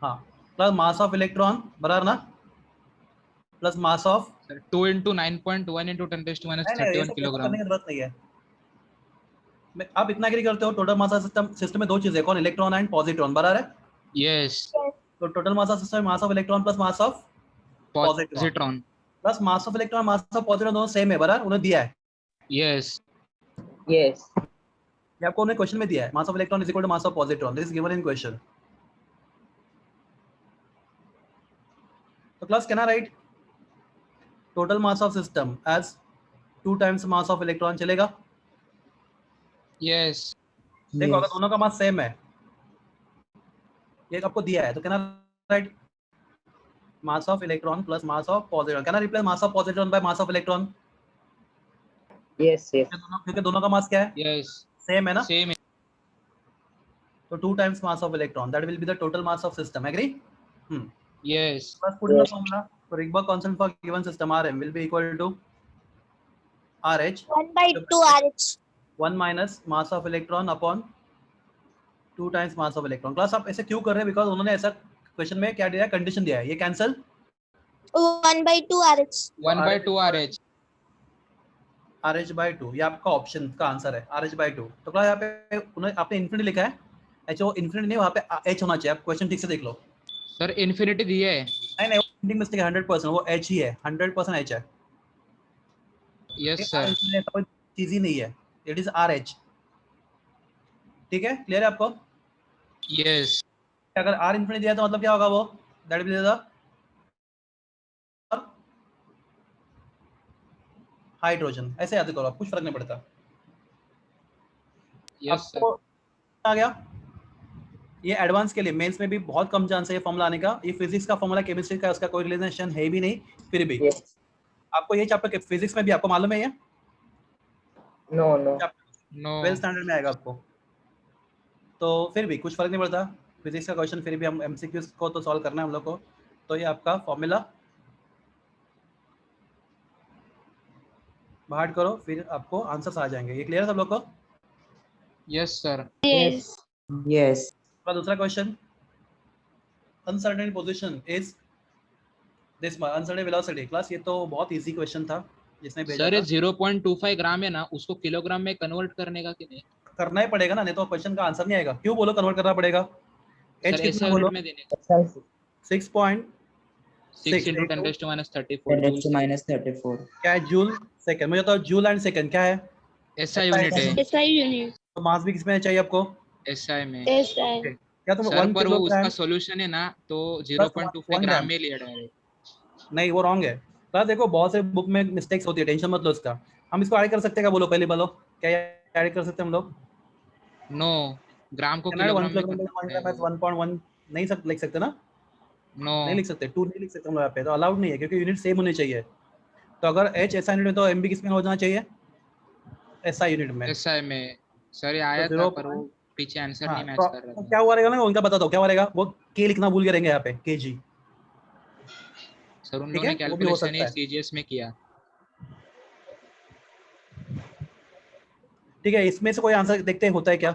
हाँ, plus mass of electron बराबर ना, plus mass of 2 into 9.1 into 10 raised to minus नहीं, ये 31 सब किलोग्राम। करने की जरूरत नहीं है। आप इतना एग्री करते हो, टोटल मास ऑफ सिस्टम में दो चीजें, कौन, इलेक्ट्रॉन एंड पॉजिट्रॉन, बराबर है? यस। तो total mass of system mass of electron plus mass of positron plus mass of electron mass of positron दोनों सेम है, बराबर, उन्हें दिया है। यस। यस ये आपको उन्हें क्वेश्चन में दिया है, mass of electron is equal to mass of positron, this is given in question. तो class can I write total mass of system as 2 times mass of electron, चलेगा? यस। देखो अगर दोनों का मास सेम है, ये आपको दिया है, तो can I right mass of electron plus mass of positron, can I replace mass of positron by mass of electron? Yes yes क्योंकि दोनों का मास क्या है? यस। सेम है ना? Same. So 2 times mass of electron, that will be the total mass of system, agree? Yes. Let's put in the formula. So Rydberg constant for given system Rm will be equal to RH 1 by 2 RH 1 minus mass of electron upon 2 times mass of electron. Class आप ऐसे क्यों कर रहे हैं? Because उन्होंने ऐसा question में क्या दिया है, कंडीशन दिया है, ये cancel 1 by 2 RH 1 by 2 RH। RH by 2, ये आपका ऑप्शन का आंसर है, RH by 2। तो क्लास यहाँ पे उन्होंने आपने इन्फिनिटी लिखा है, एच वो इन्फिनिटी नहीं, वहाँ पे एच होना चाहिए, आप क्वेश्चन ठीक से देख लो। सर इन्फिनिटी दिया है। नहीं, वो प्रिंटिंग मिस्टेक है, 100%, वो एच ही है, 100% एच है। Yes sir. कोई चीज ही नहीं है, इट इज आर एच। ठीक है, क्लियर है आपको? यस। अगर आर इन्फिनिटी दिया तो मतलब क्या होगा, वो that will be the hydrogen. ऐसे याद करो आप, कुछ फर्क नहीं पड़ता। यस आपको सर। आ गया? ये एडवांस के लिए, मेंस में भी बहुत कम चांस है ये फॉर्मूला आने का। ये फिजिक्स का फॉर्मूला, केमिस्ट्री का उसका कोई रिलेशन है भी नहीं, फिर भी yes आपको ये चैप्टर फिजिक्स में भी आपको मालूम है ये no no no. 12th standard में आएगा आपको, तो फिर भी कुछ फर्क नहीं पड़ता। फिजिक्स का क्वेश्चन फिर भी हम एमसीक्यूज को तो सॉल्व करना है हम लोग को। तो ये आपका फॉर्मूला बाहर करो, फिर आपको आंसर्स आ जाएंगे। ये क्लियर है सब लोग को? Yes sir. yes yes दूसरा question, uncertain position is this uncertain velocity. Class ये तो बहुत इजी क्वेश्चन था जिसने भेजा सर था। 0.25 ग्राम है ना, उसको किलोग्राम में कन्वर्ट करने का कि नहीं? करना ही पड़ेगा ना, नहीं तो क्वेश्चन का आंसर नहीं आएगा। क्यों बोलो कन्वर्ट करना पड़ेगा? एच सर कितना ऐसा बोलो? यूनिट में देने का। 6 into 10 raised to minus 34 10 joule to minus 34 क्या है? Joule second. मुझे तो जूल एंड सेकंड क्या है? ऐसा यूनिट है। SI unit तो मास भी किसमें चाहिए आपको? SI में। SI क्या तुम सर 1 पर वो उसका किलोग्राम सॉल्यूशन है ना, तो प्लस 0.25 1 ग्राम ग्राम? में लिया डायरेक्ट। नहीं, वो रॉन्ग है। तो देखो बहुत से बुक में मिस्टेक्स होती है, टेंशन मत लो इसका। हम इसको ऐड कर सकते हैं क्या, बोलो पहले बोलो, क्या ऐड कर सकते हैं हम लोग? नो, ग्राम को 1 किलोग्राम में किलोग्राम करना 1 पड़ेगा। ग्राम 1.1 नहीं लिख सकते ना? नो। नहीं लिख सकते, 2 नहीं लिख सकते हम लोग यहाँ पे, तो अलाउड नहीं है क्योंकि यूनिट सेम होने चाहिए। तो अगर एच ऐसा यूनिट है तो एम भी किसमें हो जाना चाहिए? ऐसा यूनिट में। SI में। सर ये आया तो था 0, पर वो पीछे आंसर हाँ, नहीं मैच कर रहा तो था। क्या हुआ रहेगा ना, उनका बता दो क्या हुआ रहेगा। वो के लिखना भूल गए रहेंगे यहाँ पे, केजी। सर उन ठीक लोगों है, ने वो भी हो कैलकुलेशन सकता ही है। सीजीएस में किया। ठीक है, इसमें से कोई आंसर देखते हैं होता है क्या?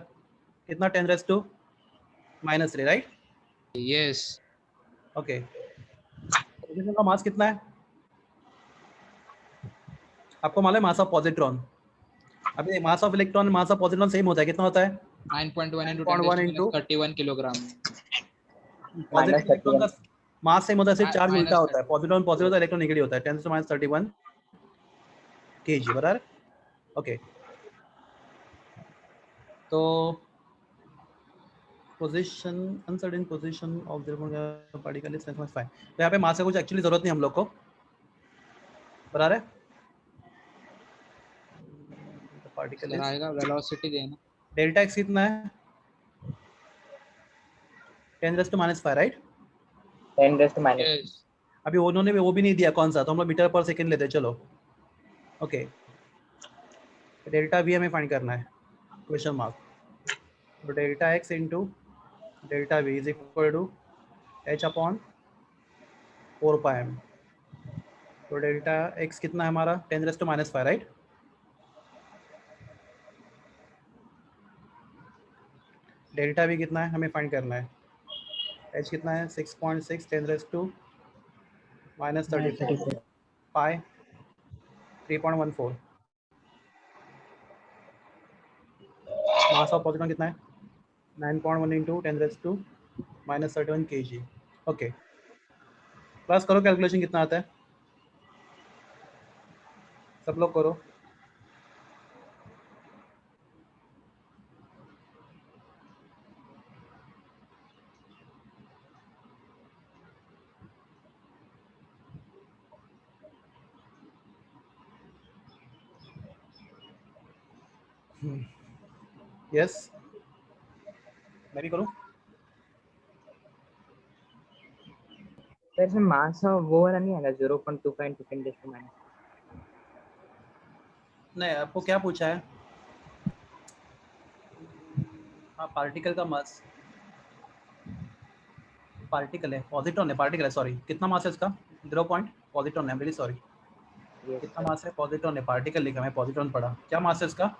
कितना 10⁻³ राइट? यस। ओके, पोजीशन का मास कितना है आपको मालूम है? Mass of positron. अभी mass of electron mass of positron same होता है, कितना होता है? 9.1 into 10 9.1 raised to into minus 31 kilogram. Positive electron का मास सेम होता है, सिर्फ चार्ज उल्टा माइनस होता है। पॉजिट्रॉन पॉजिटिव होता है, इलेक्ट्रॉन नेगेटिव होता है। 10⁻31 kg, बराबर? ओके, तो position, uncertain position of the particle is 10.5। तो यहाँ पे मास का कुछ एक्चुअली जरूरत नहीं हम लोग को, बराबर है? पार्टिकल सर इज आएगा वेलोसिटी देना। डेल्टा एक्स कितना है? 10⁻⁵ right? 10 raised to minus yes. अभी उन्होंने भी वो भी नहीं दिया कौन सा, तो हम लोग मीटर पर सेकंड लेते हैं। चलो ओके, डेल्टा वी हमें फाइंड करना है, क्वेश्चन मार्क। तो delta X into delta V is equal to H upon 4πm। तो डेल्टा एक्स कितना है हमारा? 10⁻⁵ राइट? डेल्टा वी कितना है हमें फाइंड करना है। एच कितना है 6.6 10⁻² -34 पाई 3.14। मास ऑफ पॉजिट्रॉन कितना है 9.1 × 10⁻² -31 kg। ओके प्लस करो कैलकुलेशन कितना आता है सब लोग करो। यस मैं भी करूँ। सर इसमें मास वो वाला नहीं आएगा 0.25 into 10⁻⁻। नहीं आपको क्या पूछा है। हाँ पार्टिकल का मास पार्टिकल है पॉजिट्रॉन है पार्टिकल है सॉरी कितना मास है इसका 0 पॉजिट्रॉन है रियली सॉरी Yes, कितना sir. मास है पॉजिट्रॉन है पार्टिकल लिखा मैं पॉजिट्रॉन पढ़ा क्या मास है इसका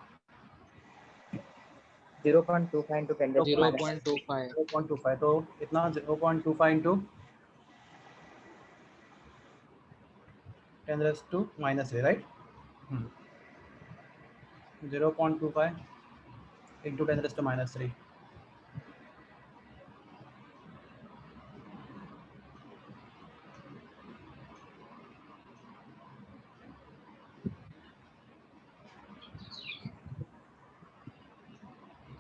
0.25 into 10⁻⁻। 0.25 0.25 तो इतना 0.25 into 10⁻³ राइट 0.25 into 10⁻³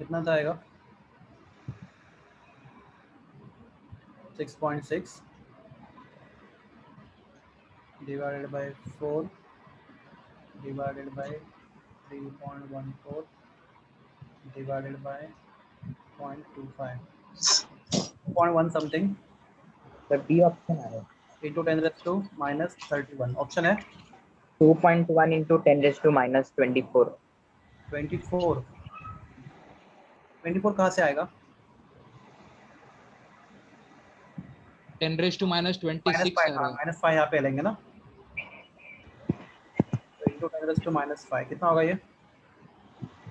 कितना जाएगा 6.6 divided by 4 divided by 3.14 divided by 0.25 0.1 something sir B option आ रहा है into 10⁻³ ऑप्शन है 2.1 into 10⁻⁻24। 24 कहाँ से आएगा 10⁻⁻26 आ रहा है। -5 यहाँ पे लेंगे ना into 10⁻⁻5 कितना होगा ये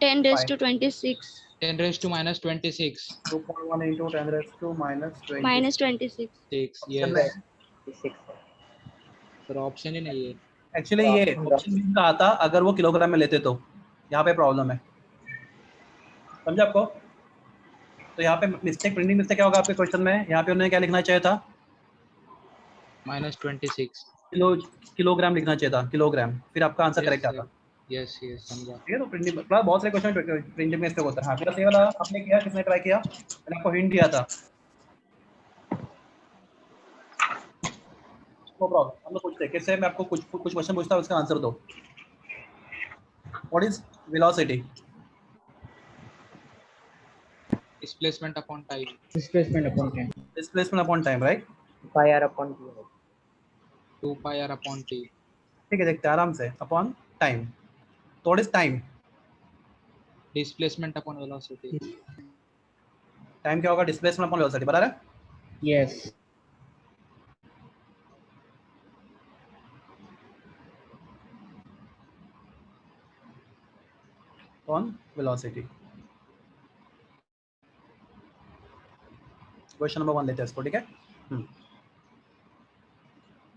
10⁻26 10⁻⁻26 2.1 into 10⁻⁻26 -26 ऑप्शन यस में सर ऑप्शन ही नहीं है। एक्चुअली ये ऑप्शन भी का आता अगर वो किलोग्राम में लेते तो यहाँ पे प्रॉब्लम है समझा आपको। तो यहाँ पे मिस्टेक प्रिंटिंग मिस्टेक क्या होगा आपके क्वेश्चन में यहाँ पे उन्होंने क्या लिखना चाहिए था -26 किलोग्राम लिखना चाहिए था किलोग्राम फिर आपका आंसर करेक्ट आता। यस समझा। ठीक है तो प्रिंटिंग बहुत सारे क्वेश्चन प्रिंटिंग में मिस्टेक होता है। हाँ प्लस ये वाला आपने किया किसने ट्राई किया मैंने आपको हिंट दिया था नो प्रॉब्लम हम लोग पूछते हैं कैसे मैं आपको कुछ क्वेश्चन पूछता हूँ उसका आंसर दो। What is velocity displacement upon time displacement upon time displacement upon time right 5r upon t 2πr upon t। ठीक है देखते हैं आराम से अपॉन टाइम तो what is time displacement upon velocity. Time क्या होगा डिस्प्लेसमेंट अपॉन वेलोसिटी बराबर है। Yes upon velocity. Question number 1 लेते हैं इसको ठीक है।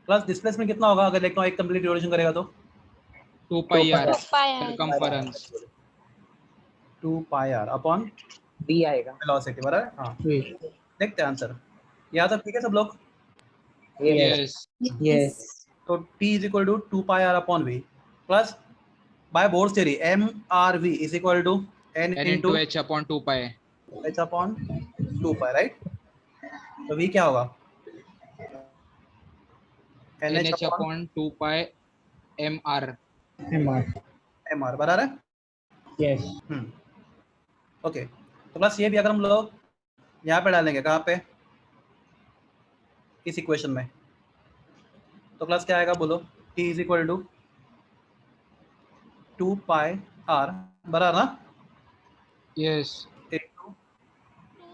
प्लस डिस्प्लेसमेंट कितना होगा अगर इलेक्ट्रॉन एक कंप्लीट रोटेशन करेगा तो 2πr 2πr circumference 2πr upon b आएगा वेलोसिटी बराबर हाँ देखते हैं आंसर यहाँ तक ठीक है सब लोग। यस यस तो t is equal to 2πr upon v plus by Bohr's theory mrv is equal to n n into into h upon 2π h upon 2π right. तो v क्या होगा nh nh upon अपॉन 2π mr mr बराबर है। Yes okay तो plus ये भी अगर हम लोग यहाँ पे डालेंगे कहाँ पे इस इक्वेशन में तो प्लस क्या आएगा बोलो t is equal to 2πr बराबर ना yes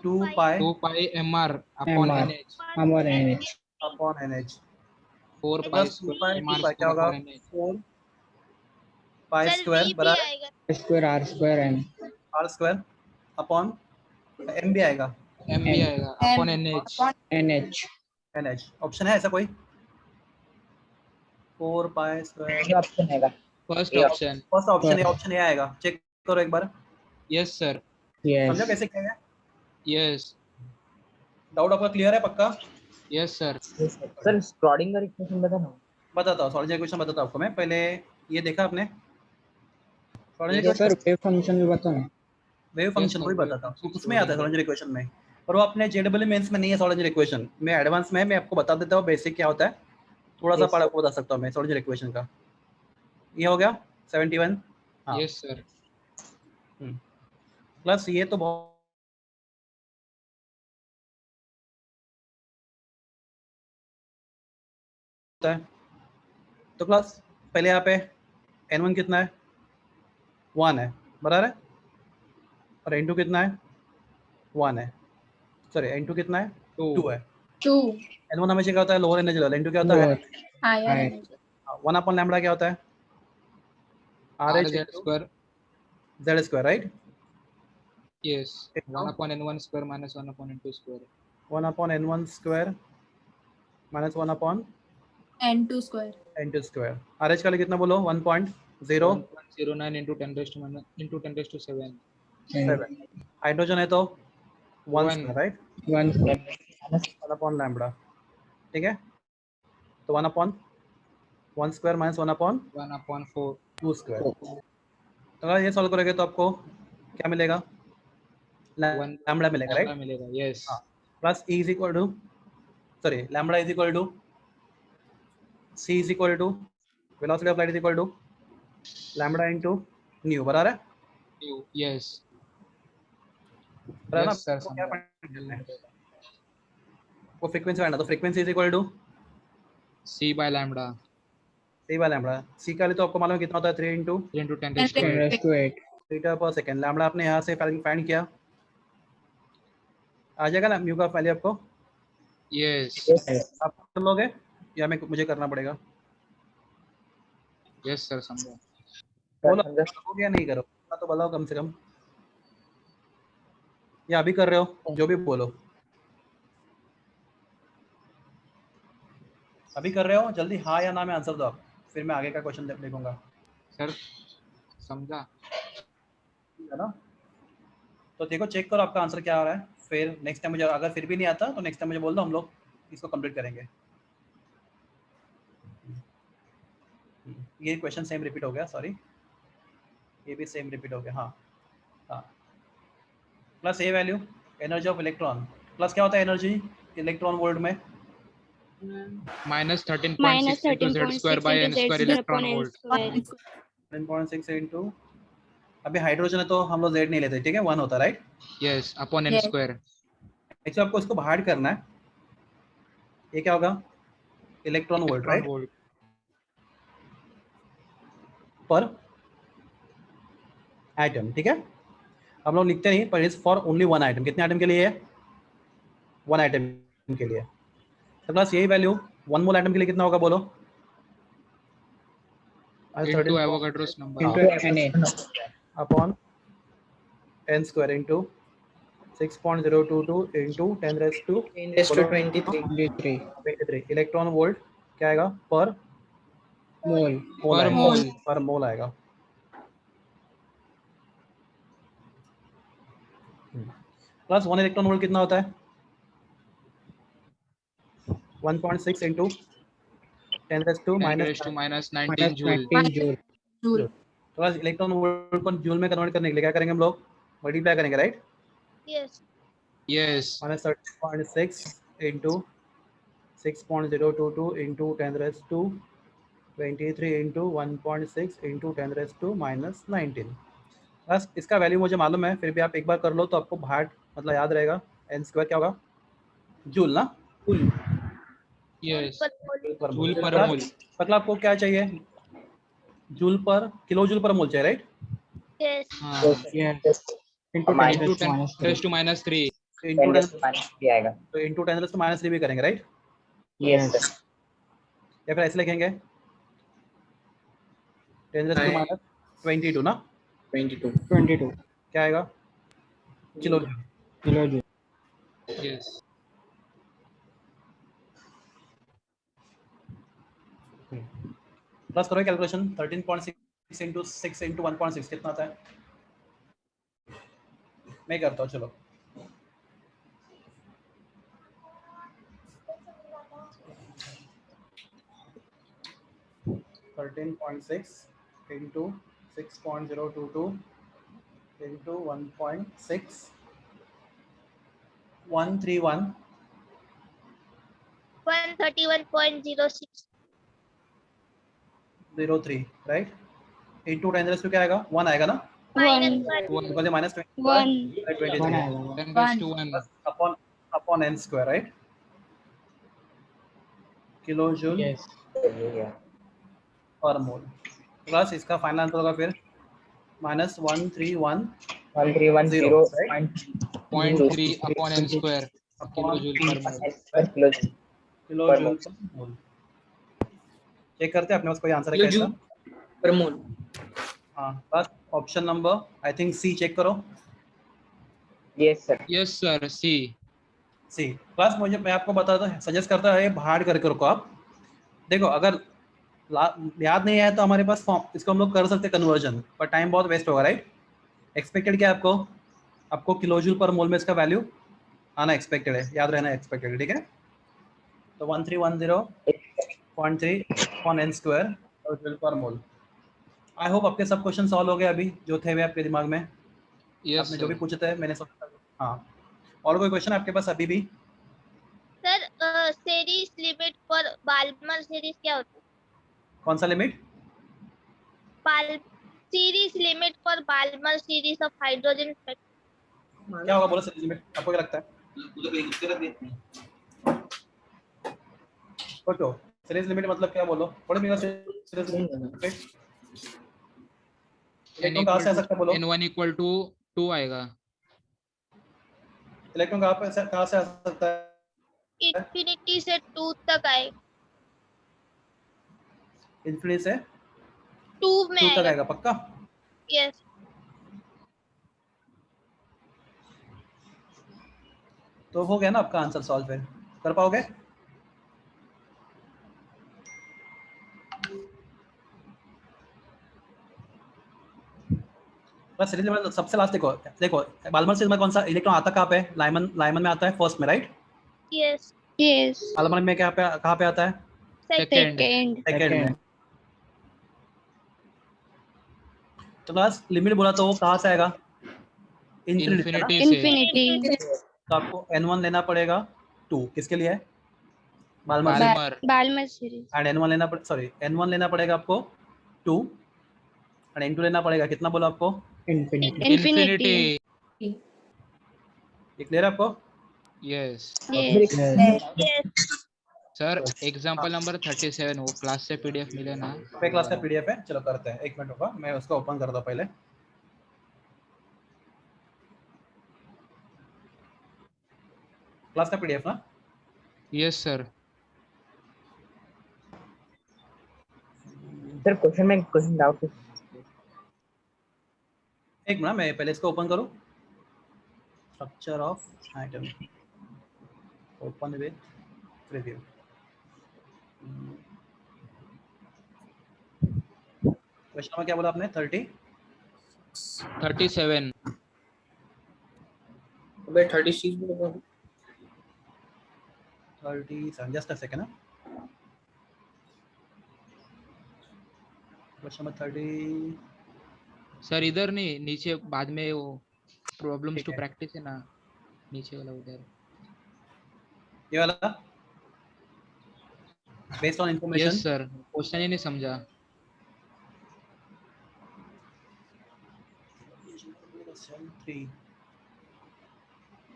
2π 2π mr upon nh upon nh 4π plus 2π square mr 2π क्या होगा upon nh 4π sir square v भी बराबर आएगा square r square m r स्क्वायर अपॉन एम भी आएगा, m भी आएगा upon nh NH NH। Option है ऐसा कोई? 4 पाई स्क्वायर। ये ऑप्शन हैगा फर्स्ट ये option first option, option A आएगा, चेक करो एक बार। यस सर समझो यस कैसे किया है? यस डाउट आपका क्लियर है पक्का? यस सर सर स्क्रॉडिंगर इक्वेशन बता ना बताता हूँ, सॉल्यूशन इक्वेशन बताता हूँ आपको मैं। पहले ये देखा आपने solution Yes, equation? Wave function भी बताओ ना वेव फंक्शन sir, को ही wave बताता हूँ, function उसमें आता है Schrodinger। सॉल्यूशन इक्वेशन में। पर वो अपने जेडब्ल्यू मेंस में नहीं है सॉल्यूशन इक्वेशन में, एडवांस में है। मैं आपको बता देता हूँ बेसिक क्या होता है, थोड़ा सा Yes, पढ़ा sir. आपको बता सकता हूँ मैं सॉल्यूशन इक्वेशन का। ये हो गया 71। हाँ यस सर प्लस ये तो बहुत होता है। तो क्लास पहले यहाँ पे n1 कितना है? 1 है, बराबर है। और n2 कितना है? 1 है। सॉरी n2 कितना है? 2 है। 2 n1 हमेशा क्या होता है? Lower energy level. n2 क्या होता है? higher Higher. energy 1 upon lambda क्या होता है? r RH z square z square, right? yes 1 upon n1 square minus 1 upon n2 square 1 upon n1 square minus 1 upon and 2 square n2 square. RH का लिए कितना बोलो? 1.07। 1.09 into 10 raised to minus into 10 raised to 7 hydrogen है तो 1 1 square, right? 1 1 upon lambda, ठीक है? तो 1 upon 1 square minus 1 upon 1 upon 4 2 square. तो अगर ये सॉल्व करोगे तो आपको क्या मिलेगा? 1 लैम्बडा मिलेगा, lambda राइट? मिलेगा यस हाँ plus E is equal to, sorry lambda is equal to C is equal to velocity of light is equal to lambda into nu, बराबर है? यस बराबर ना? यस सर तो क्या समझा फाइंड करना है? वो फ्रीक्वेंसी फाइंड, तो frequency is equal to c by lambda C by lambda. C का लिए तो आपको मालूम है कितना होता है? 3 into 3 into 10 raised to 10 8 raised to 8 metre पर सेकेंड। लैम्बडा आपने यहाँ से फाइंड किया, आ जाएगा ना म्यू का वैल्यू आपको? yes आप कर लोगे या मुझे करना पड़ेगा? yes सर समझा बोलो करोगे या नहीं करो, इतना तो बताओ कम से कम। या अभी कर रहे हो? जो भी बोलो, अभी कर रहे हो? जल्दी हाँ या ना में आंसर दो आप, फिर मैं आगे का क्वेश्चन देखूंगा, सर समझा है ना? तो देखो चेक करो आपका आंसर क्या आ रहा है, फिर नेक्स्ट टाइम मुझे अगर फिर भी नहीं आता तो नेक्स्ट टाइम मुझे बोल दो, हम लोग इसको कंप्लीट करेंगे। ये क्वेश्चन सेम रिपीट हो गया, सॉरी ये भी सेम रिपीट हो गया। हाँ हाँ plus A value energy of electron, plus क्या होता है एनर्जी इलेक्ट्रॉन वोल्ट में? minus minus 13.6 into z square 13.6 by into n z square square electron upon n volt square. 10.6 into, अभी हाइड्रोजन है तो हम लोग जेड नहीं लेते, ठीक है? 1 होता है, right? yes upon n Yes. square actually आपको इसको बाहर करना है। ये क्या होगा? Electron volt, electron right? volt पर एटम, ठीक है? हम लोग लिखते नहीं, पर is for only one item. कितने आइटम के लिए है? 1 आइटम के लिए। तो प्लस यही वैल्यू 1 मोल आइटम के लिए कितना होगा बोलो? into Avogadro's number into NA upon n square into 6.022 into 10 raise to 23 electron volt क्या आएगा? पर mole मोल per आएगा, mole पर मोल आएगा। प्लस 1 इलेक्ट्रॉन वोल्ट कितना होता है? 1.6 into 10 raise to 10 minus raised to minus 19 minus joule 19 joule joule plus electron volt को जूल में कन्वर्ट करने के लिए क्या करेंगे हम लोग? मल्टीप्लाई करेंगे, right? Yes. yes minus 30.6 into 6.022 into 10 raise to 23 into 1.6 into 10 raise to minus 19। बस इसका वैल्यू मुझे मालूम है, फिर भी आप एक बार कर लो तो आपको बाहर मतलब याद रहेगा। एन स्क्वायर क्या होगा? जूल ना? yes पर joule per mole मतलब आपको क्या चाहिए? जूल पर किलो जूल पर मोल चाहिए, राइट? Yes. हाँ yes into 10 into raised to 10 minus 3 raised to minus 3 into 10 3 आएगा तो इंटू 10 रेज़ टू माइनस 3 भी करेंगे, राइट? yes या फिर ऐसे लिखेंगे 10 रेज़ टू माइनस 22 ना? 22 क्या आएगा? Kilo joule. Kilojoule. Yes. Plus करो कैलकुलेशन 13.6 इंटू 6 इंटू 1.6 कितना आता है? मैं करता हूँ चलो. Thirteen point six into 6.022 into 1.6 131 131.06. 03 right into 10 to क्या आएगा 1 आएगा ना Minus 1. 1. Because minus 1. 23 1 आएगा. 10 raised to 1. Upon upon n square right kilo joule Yes. Yeah. पर मोल प्लस इसका फाइनल आंसर होगा फिर minus 131 0.3 upon n square kilojoule per mole. Kilojoule. Kilo Per joule mole. पर मोल. चेक करते हैं अपने पास कोई आंसर है किलोजूल कैसा? पर मोल. हाँ बस option number I think C check करो. Yes sir. Yes sir. C. C plus मुझे मैं आपको बताता सजेस्ट करता है भाड़ करके रुको आप. देखो अगर याद नहीं आया तो हमारे पास फॉर्म इसको हम लोग कर सकते कन्वर्जन पर टाइम बहुत वेस्ट होगा राइट. एक्सपेक्टेड क्या है आपको आपको किलोजूल पर मोल में इसका वैल्यू आना एक्सपेक्टेड है याद रहना एक्सपेक्टेड है ठीक है. तो 1310.3 अपॉन n स्क्वायर किलोजूल पर मोल. आई होप आपके सब क्वेश्चन सॉल्व हो गए अभी जो थे हुए आपके दिमाग में. Yes आपने जो भी sir. पूछे थे मैंने सब. हाँ और कोई क्वेश्चन आपके पास अभी भी? Sir series limit for Balmer series क्या होता है? कौन सा limit? Series limit for Balmer series of hydrogen spectrum. क्या होगा बोलो सीरीज लिमिट आपको क्या लगता है? सोचो सीरीज लिमिट मतलब क्या बोलो थोड़ी मेरा सीरीज लिमिट n इलेक्ट्रॉन कहाँ से आ सकता है बोलो? n1 equal to 2 आएगा. इलेक्ट्रॉन कहाँ से आ सकता है? इंफिनिटी से 2 तक आए. इन्फिनिटी से 2 में 2 तक आएगा. आएगा पक्का? यस. तो हो गया ना आपका आंसर सॉल्व फिर कर पाओगे? बस सीरीज लिमिट सबसे लास्ट देखो देखो बाल्मर सीरीज में कौन सा इलेक्ट्रॉन आता कहाँ पे? लाइमन में आता है फर्स्ट में राइट. यस. यस. बाल्मर में कहाँ पे आता है? Second. सेकंड में. तो क्लास लिमिट बोला तो वो कहाँ से आएगा? इन्फिनिटी है ना. Infinity से. इंफिनिटी. तो आपको n1 लेना पड़ेगा 2 किसके लिए है? Balmer Balmer. Balmer series. And n1 लेना सॉरी n1 लेना पड़ेगा आपको 2 एंड n2 लेना पड़ेगा कितना बोला आपको? Infinity. ये क्लियर है आपको? Yes. Yes. Sir, example number 37 वो क्लास से PDF मिले ना. पे क्लास का पीडीएफ है चलो करते हैं 1 मिनट होगा मैं उसको ओपन करता हूँ पहले. क्लास का पीडीएफ ना Yes sir. Sir question doubt है. एक मिनट मैं पहले इसको ओपन करूँ. Structure of item open with preview. Question number क्या बोला आपने? 37. अबे 36 बोल. 37 just a second. Question number 30 sir इधर नहीं नीचे बाद में वो प्रॉब्लम्स ठीक टू है. प्रैक्टिस है ना नीचे वाला उधर. ये वाला based on information. Yes sir question ही नहीं समझा.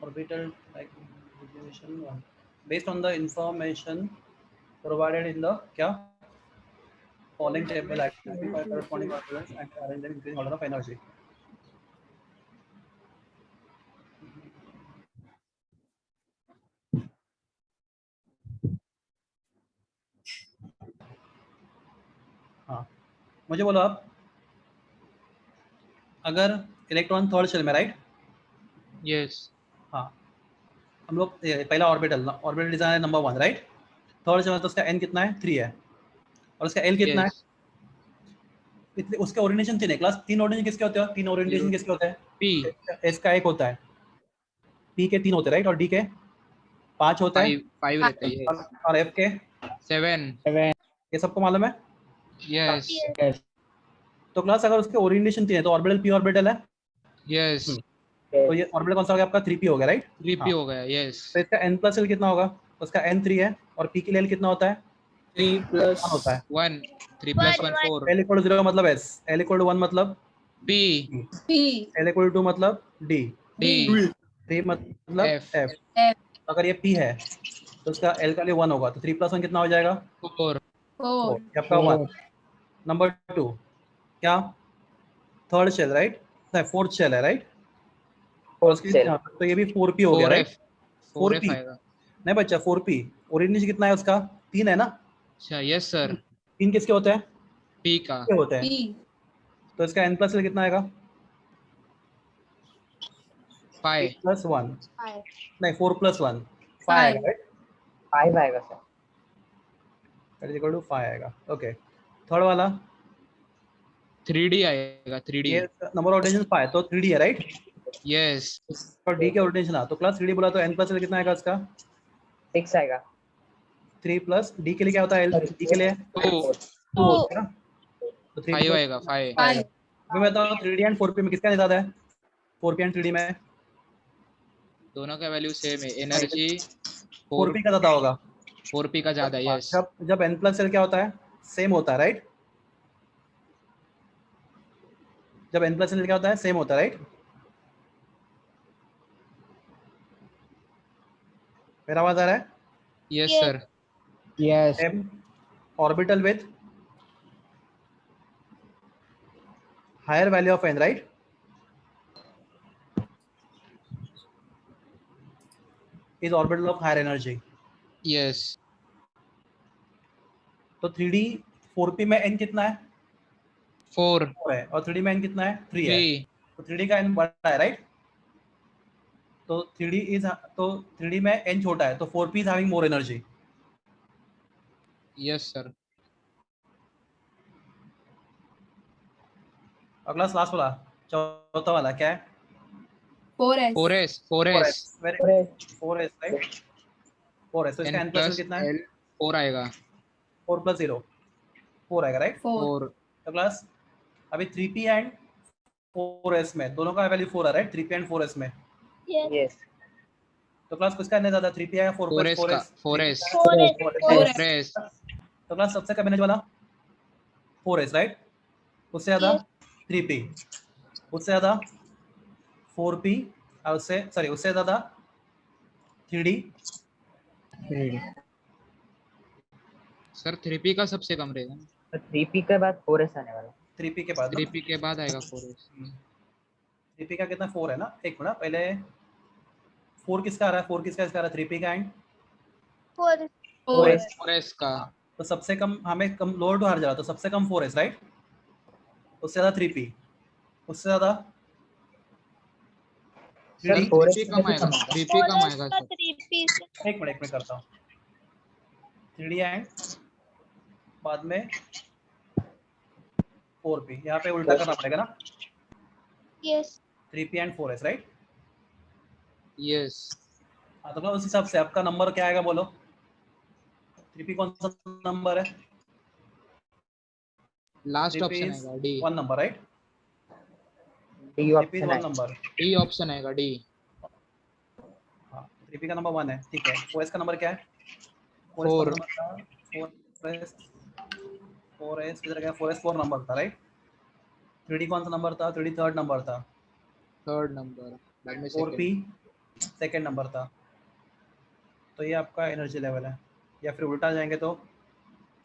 orbital like distribution 1 based on the information provided in the क्या following table identify corresponding orbitals and arrange them in increasing order of energy. हाँ मुझे बोलो आप अगर इलेक्ट्रॉन थर्ड शेल में राइट यस. हाँ हम लोग पहला ऑर्बिटल डिजाइन है नंबर 1 राइट। थर्ड जो है तो उसका n कितना है 3 है और उसका l कितना है Yes. कितने उसके ओरिएंटेशन 3 है क्लास। 3 ओरिएंटेशन किसके होते हैं? 3 ओरिएंटेशन Zero. किसके होते हैं? P. s का 1 होता है, p के 3 होते हैं राइट और d के 5 होता है 5 रहता है. Yes. और f के 7. ये सबको मालूम है। Yes. तो क्लास अगर उसके ओरिएंटेशन 3 है तो ऑर्बिटल p ऑर्बिटल है। Yes. तो ये ऑर्बिटल कौन सा हो गया आपका 3p हो गया राइट। 3p हो गया. Yes. तो इसका n प्लस l कितना होगा? उसका n 3 है और p के लिए l कितना होता है? 1 होता है। 1. 3 plus 1 4. l इक्वल 0 मतलब s, l इक्वल 1 मतलब P. P. l इक्वल 2 मतलब d, D. 3 मतलब F. f। F. अगर ये p है तो उसका l का लिए 1 होगा तो 3 प्लस 1 कितना हो जाएगा? 4. 4. ये आपका 1। नंबर 2 क्या? थर्ड शेल राइट, नहीं फोर्थ शेल है राइट। फोर्थ शेल तो ये भी 4p हो गया राइट। 4F. 4F 4p आएगा. नहीं बच्चा 4p ओरिएंटेशन कितना है उसका? 3 है ना। अच्छा. Yes sir. 3 किसके होते हैं? P का. के होते हैं। P. तो इसका n प्लस l कितना आएगा? 5. प्लस 1 5. नहीं 4 प्लस 1 5 Five. आएगा राइट। 5 आएगा sir. That is equal to 5 आएगा। ओके थर्ड वाला 3D आएगा. 3D. ये नंबर ऑफ रोटेशन 5 तो 3d है राइट। Yes. और d के रोटेशन आ तो क्लास 3d बोला तो n प्लस l कितना आएगा इसका? 6 आएगा। 3 प्लस d के लिए क्या होता है? l d के लिए 2. 2 होता है ना। तो 3 5 आएगा. 5. 5. मैं बताऊं 3d एंड 4p में किसका ज्यादा है? 4p एंड 3d में दोनों का वैल्यू सेम है. एनर्जी 4p का ज्यादा होगा। 4p का ज्यादा. Yes. जब n प्लस l क्या होता है? सेम होता है राइट। जब n प्लस l क्या होता है? सेम होता है राइट। मेरा आवाज आ रहा है? Yes Yes. sir. Yes m orbital with higher value of n right is orbital of higher energy। Yes. तो 3d 4p में n कितना है? 4. 4 है और 3d में n कितना है? 3 है। 3. तो 3d का n बड़ा है राइट। तो 3d में n छोटा है तो 4p is having more energy। Yes sir. अगला लास्ट वाला चौथा वाला क्या है? 4S. 4S. 4S. Very 4s right. 4s तो इसका N n प्लस plus कितना है? L 4 आएगा. 4 प्लस 0 4 आएगा राइट। 4. 4. तो क्लास अभी 3p एंड 4s में दोनों का वैल्यू 4 है राइट। 3p एंड 4s में Yes. यस तो क्लास किसका नहीं ज्यादा? 3p आया 4 प्लस 4S का. 4s 4S. 4S. 4S. तो क्लास सबसे कम एनर्जी वाला 4s राइट। उससे ज्यादा 3p, उससे ज्यादा 4p और उससे ज्यादा 3d। सर 3P का सबसे कम रहेगा. तो 3p के बाद 4s आने वाला। 3p के बाद 3P के बाद आएगा 4S. 3p का कितना 4 है ना। एक मिनट पहले 4 किसका आ रहा है? 4 किसका इसका आ रहा है? 3p का एंड 4. 4S. 4S का. तो सबसे कम हमें कम लोअर टू हायर जा रहा तो सबसे कम 4s राइट। उससे ज्यादा 3p, उससे ज्यादा सर 3d। 3P कम आएगा. 3P कम आएगा सर. 3P. एक मिनट करता हूँ 3d एंड बाद में 4p। यहाँ पे उल्टा करना पड़ेगा ना। Yes. 3p and 4s right. Yes. हाँ तो उस हिसाब से आपका नंबर क्या आएगा बोलो? 3p कौन सा नंबर है? लास्ट 3p ऑप्शन is आएगा. D. 1 number right. D 3p is option 1 है। नंबर। D ऑप्शन आएगा. D. हाँ 3p का नंबर 1 है ठीक है। 4s का नंबर क्या है? 4. 4s किधर गया? 4s 4 नंबर था राइट। 3d कौन सा नंबर था? 3d थर्ड नंबर था। Third number. बाद में 4p सेकंड. सेकेंड नंबर था। तो ये आपका एनर्जी लेवल है। या फिर उल्टा जाएंगे तो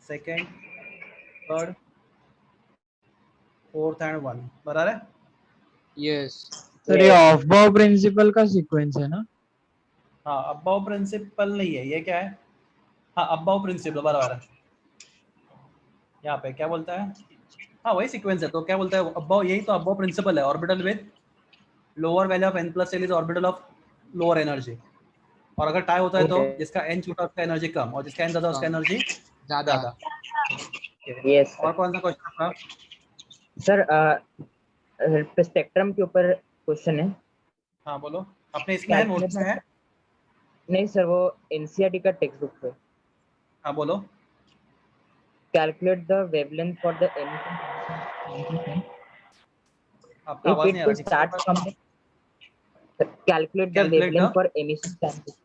सेकेंड थर्ड फोर्थ एंड 1 बराबर है। Yes. सर ये ऑफ बाउ प्रिंसिपल का सीक्वेंस है ना? हाँ अबाउ प्रिंसिपल नहीं है ये क्या है? हाँ अबाउ प्रिंसिपल बराबर है। यहाँ पे क्या बोलता है? हाँ वही सीक्वेंस है। तो क्या बोलता है अबाउ? यही तो अबाउ प्रिंसिपल है। Orbital with lower value of n plus l is orbital of lower energy, और अगर टाई होता है तो Okay. जिसका एन छोटा उसका एनर्जी कम और जिसका एन ज्यादा उसका कम। एनर्जी ज्यादा। ज्यादा। Yes, और sir. कौन सा क्वेश्चन आपका? सर स्पेक्ट्रम के ऊपर क्वेश्चन है। हाँ बोलो, अपने इसमें है, नोट्स में है? नहीं सर, वो एनसीईआरटी का टेक्स्ट बुक है। हाँ बोलो। Calculate the wavelength for the emission transition. आपका If आवाज नहीं आ रहा it ठीक से। starts from the calculate the Calculate wavelength the- for emission transition.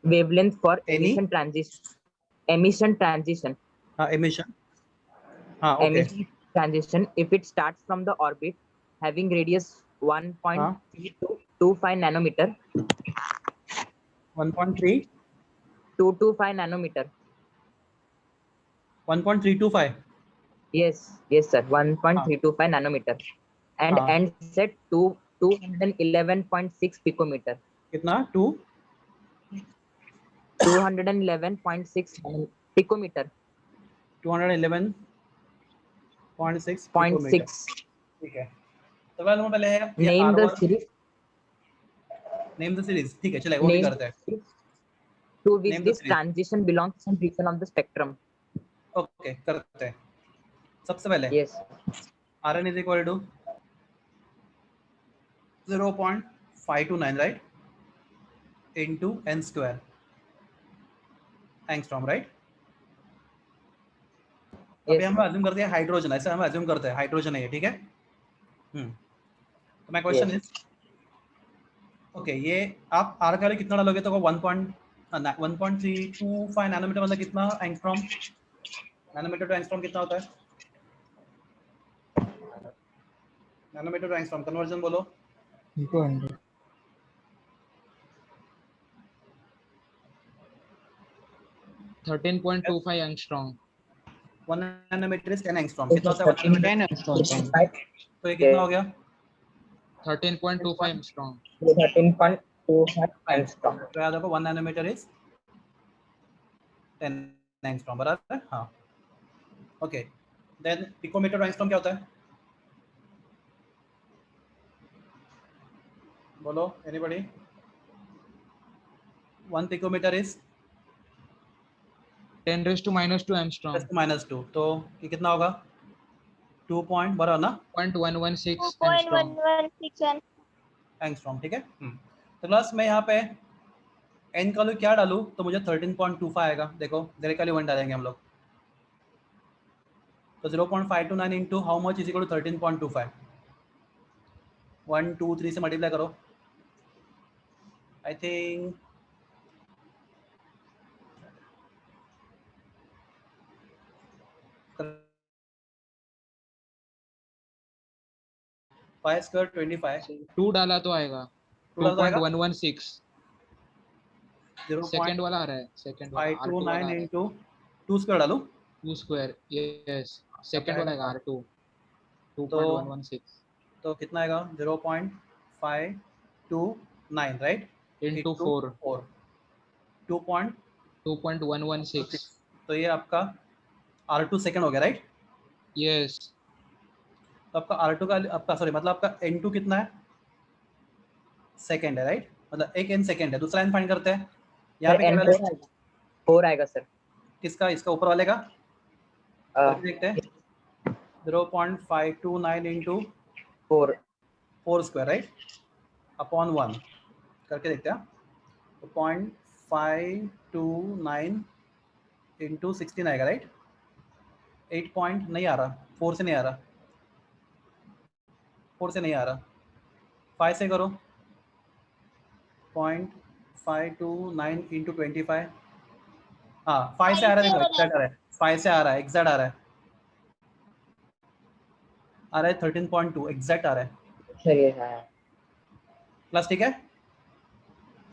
Wavelength for Any? emission transition. Emission transition. हाँ emission, हाँ okay, Emission transition. If it starts from the orbit having radius 1.325 nanometer. 1.3 225 nanometer. 1.325 Yes, sir. 1.325 nanometer. And हाँ। ends at 211.6 picometer. कितना? 2 211.6 picometer. 211.6 0.6. Picometre, ठीक है। तो पहले है ये Name the R1, series. Name the series, ठीक है चलेगा, वो भी Name करते हैं। to which Name the this series. transition belongs to some region of the spectrum. Okay करते हैं। सबसे पहले Yes. Rn is equal to 0.529 right into n square angstrom right. अभी Yes. हम अज्यूम करते हैं हाइड्रोजन, ऐसा हम अज्यूम करते हैं हाइड्रोजन है ये, ठीक है। तो माय क्वेश्चन इज, ओके ये आप आर का वैल्यू कितना डालोगे तो 1.325 नैनोमीटर मतलब कितना एंगस्ट्रॉम? नैनोमीटर टू एंगस्ट्रॉम कितना होता है? नैनोमीटर टू एंगस्ट्रॉम कन्वर्जन बोलो। 200. 13.25 angstrom. 1 नैनोमीटर इज 10 एंगस्ट्रॉम, कितना होता है 1 नैनोमीटर? 10 angstrom. तो ये कितना हो गया? 13.25 angstrom. 13.25 angstrom. तो याद रखो 1 नैनोमीटर इज 10 एंगस्ट्रॉम, बराबर है? हाँ okay. Then picometre to angstrom क्या होता है? बोलो anybody. 1 picometre is 10 raised to minus 2 angstrom. -2, तो ये कितना होगा? 2 पॉइंट बराबर ना 0.116 angstrom. 2.116 एंगस्ट्रॉम, ठीक है। तो प्लस मैं यहाँ पे n का वैल्यू क्या डालूँ तो मुझे 13.25 आएगा। देखो डायरेक्टली 1 डालेंगे हम लोग, तो 0.529 इंटू how much is equal to 13.25। 1 2 3 से मल्टीप्लाई करो। आई थिंक 5 स्क्वायर 25, 2 डाला तो आएगा 2.116. सेकंड वाला आ रहा है, सेकंड वाला R2 वाला आ 0.529 रहा है। इंटू 2 स्क्वायर डालू 2 स्क्वायर, यस सेकंड वाला आएगा R2 तो 2.116 तो कितना आएगा? 0.529 राइट into 4 2.116. तो ये आपका R2 सेकंड हो गया राइट। यस तो आपका R2 का आपका सॉरी मतलब आपका N2 कितना है? सेकंड है राइट, मतलब एक n सेकंड है। दूसरा n फाइंड करते हैं। यहाँ पे क्या N वैल्यू? 4 आएगा। 4 आएगा सर। किसका? इसका ऊपर वाले का Uh, करके देखते हैं। 0.529 इंटू 4. 4 स्क्वायर राइट अपॉन 1 करके देखते हैं। तो 0.529 इंटू 16 आएगा राइट। 8 पॉइंट नहीं आ रहा, 4 से नहीं आ रहा, 4 से नहीं आ रहा, 5 से करो। 0.529 इंटू 25, हाँ 5 से आ रहा है। देखो एग्जैक्ट आ रहा है, 5 से आ रहा है, एग्जैक्ट आ रहा है, 13.2 एग्जैक्ट आ रहा है सर ये है। प्लस, ठीक है।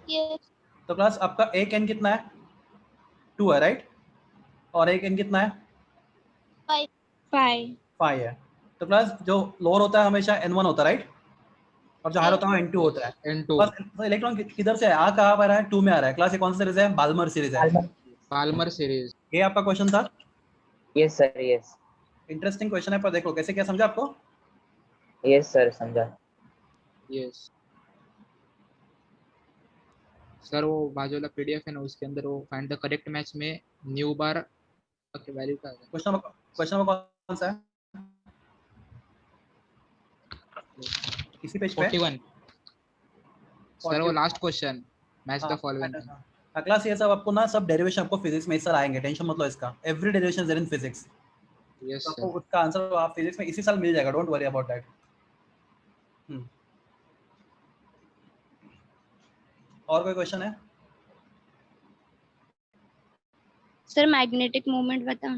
yes तो प्लस आपका एक n कितना है? 2 है राइट, और एक n कितना है? 5 5 है। तो प्लस जो लोअर होता है हमेशा n1 होता है राइट, और जो हायर होता है वो n2 होता है। N2 बस तो इलेक्ट्रॉन किधर से है? आ कहाँ पर है? 2 में आ रहा है। क्लास ये कौन सा सीरीज है? बाल्मर सीरीज है। Palmer series. ये आपका क्वेश्चन था। Yes sir, yes. Interesting question है, पर देखो कैसे क्या समझा आपको। यस सर, समझा। यस सर वो बाजूला PDF है ना, उसके अंदर वो फाइंड द करेक्ट मैच में न्यू बार ओके वैल्यू का है। क्वेश्चन नंबर कौन सा है? किसी पेज पे? 41 सर वो last question match the following. Class ये सब आपको ना सब डेरिवेशन आपको फिजिक्स में इस साल आएंगे, टेंशन मत लो इसका। Every derivation is in physics, yes तो आपको सर। उसका आंसर आप फिजिक्स में इसी साल मिल जाएगा, डोंट वरी अबाउट दैट। और कोई क्वेश्चन है? सर मैग्नेटिक मोमेंट बताओ।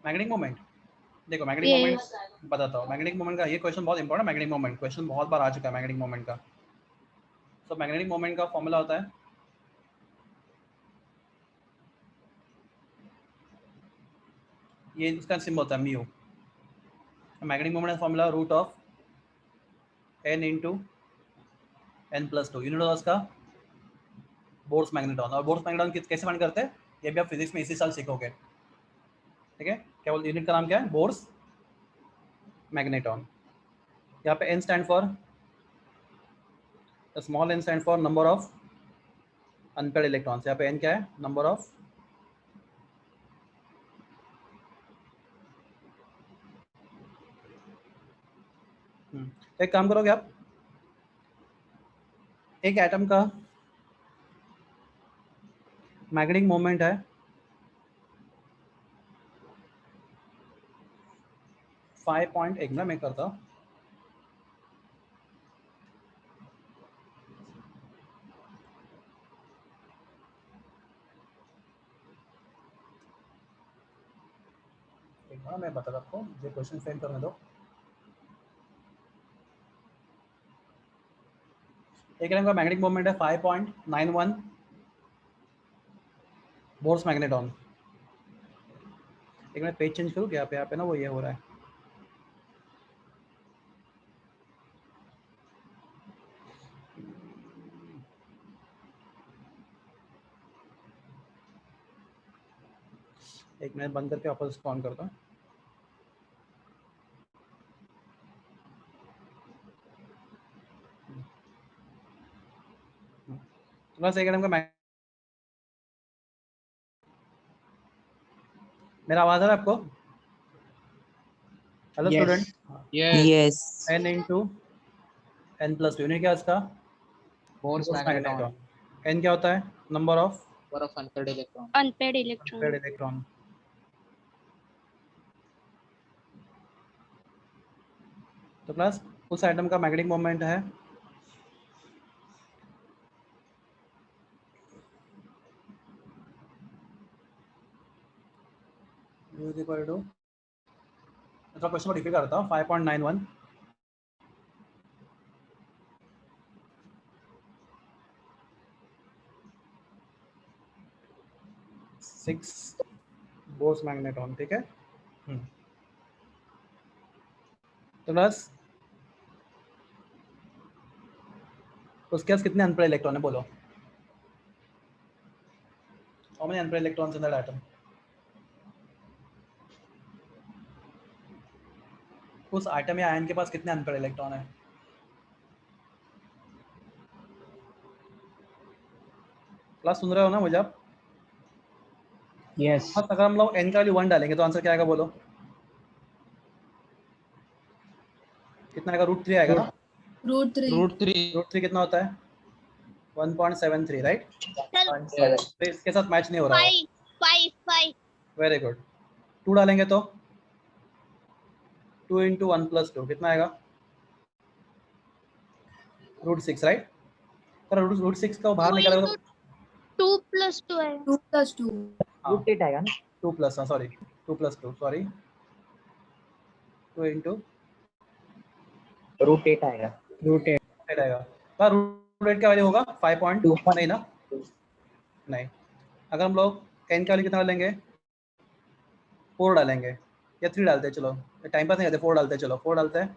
मैग्नेटिक मोमेंट, देखो मैग्नेटिक मोमेंट बताता हूँ। मैग्नेटिक मोमेंट का ये क्वेश्चन बहुत इंपॉर्टेंट है। मैग्नेटिक मोमेंट क्वेश्चन बहुत बार आ चुका है मैग्नेटिक मोमेंट का। तो मैग्नेटिक मोमेंट का फॉर्मूला होता है ये, इसका सिंबल होता है म्यू। मैग्नेटिक मोमेंट का formula root of n into n+2 unit होगा उसका बोर्स मैग्नेटॉन। और बोर्स मैग्नेटॉन कैसे फाइंड करते हैं ये भी आप फिजिक्स में इसी साल सीखोगे, ठीक है। क्या बोलते यूनिट का नाम क्या है? Bourse magneton. यहाँ पे n stand for, small n stand for number of unpaired electrons. यहाँ पे n क्या है? नंबर ऑफ एक काम करोगे आप, एक एटम का मैग्नेटिक मोमेंट है 5.1 में मैं करता हूँ। मैं बता रहा आपको, जो क्वेश्चन फ्रेम करने दो। एक एटम का मैग्नेटिक मोमेंट है 5.91 बोर्स मैग्नेटॉन। एक मैं पेज चेंज करूँ क्या? यहाँ पे ना वो ये हो रहा है। एक मिनट बंद करके वापस ऑन करता हूँ। बस एक एटम का मेरा आवाज आ रहा है आपको? Hello student. Yes n into n+2 unit क्या है इसका? बोर्स मैग्नेटॉन n क्या होता है? Number of number of unpaired electron. Unpaired electron. Electron. तो प्लस उस एटम का मैग्नेटिक मोमेंट है क्वेश्चन को डिफाइन करता हूँ 5.91 6 बोर्स मैग्नेटॉन, ठीक है। तो प्लस उसके पास कितने अनपेयर्ड इलेक्ट्रॉन है बोलो? How many unpaired electrons in that atom? उस एटम या आयन के पास कितने अनपेयर्ड इलेक्ट्रॉन है? प्लस सुन रहे हो ना मुझे आप? Yes. अगर हम लोग n का वैल्यू 1 डालेंगे तो आंसर क्या आएगा बोलो? कितना आएगा? √3 आएगा ना? √3. √3 कितना होता है? 1.73, राइट? सर तो इसके साथ मैच नहीं हो रहा है। 5. Very good. 2 डालेंगे तो 2 इंटू 1+2 कितना आएगा? √6, राइट? पर √6 का बाहर निकालेगा तो 2+2 है। 2+2. √8 आएगा ना? 2+, सॉरी 2+2 सॉरी 2 इंटू √8 आएगा. √8 आएगा। पर √8 का वैल्यू होगा 5.2 नहीं ना? नहीं। अगर हम लोग n का वैल्यू कितना डालेंगे? 4 डालेंगे या 3 डालते हैं? चलो टाइम पास नहीं करते, 4 डालते हैं। चलो 4 डालते हैं।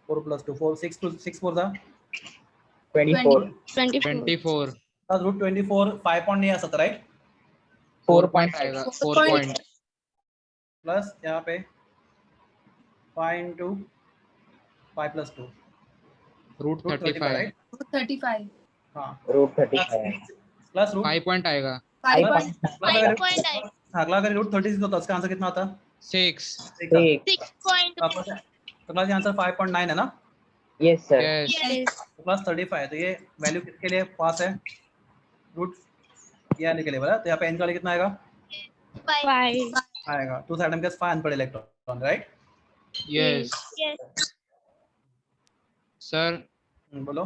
4+2 4 6 4 था 24. 24 √24 5 पॉइंट नहीं आ सकता, राइट? 4 पॉइंट आएगा 4 पॉइंट प्लस यहाँ पे 5 इंटू 5+2 √35 राइट? 35. हाँ √35 क्लास रूट 5 पॉइंट आएगा 5.9 अगला अगर रूट 30 होता उसका आंसर कितना आता? 6 6.5 तो क्लास आंसर 5.9 है ना? Yes sir. यस yes तो क्लास 35 तो ये वैल्यू किसके लिए पास है? रूट ये आने के लिए बोला, तो यहाँ पे n का वैल्यू कितना आएगा? 5 आएगा 2 एटम के 5 unpaired electron, right? Yes yes sir बोलो।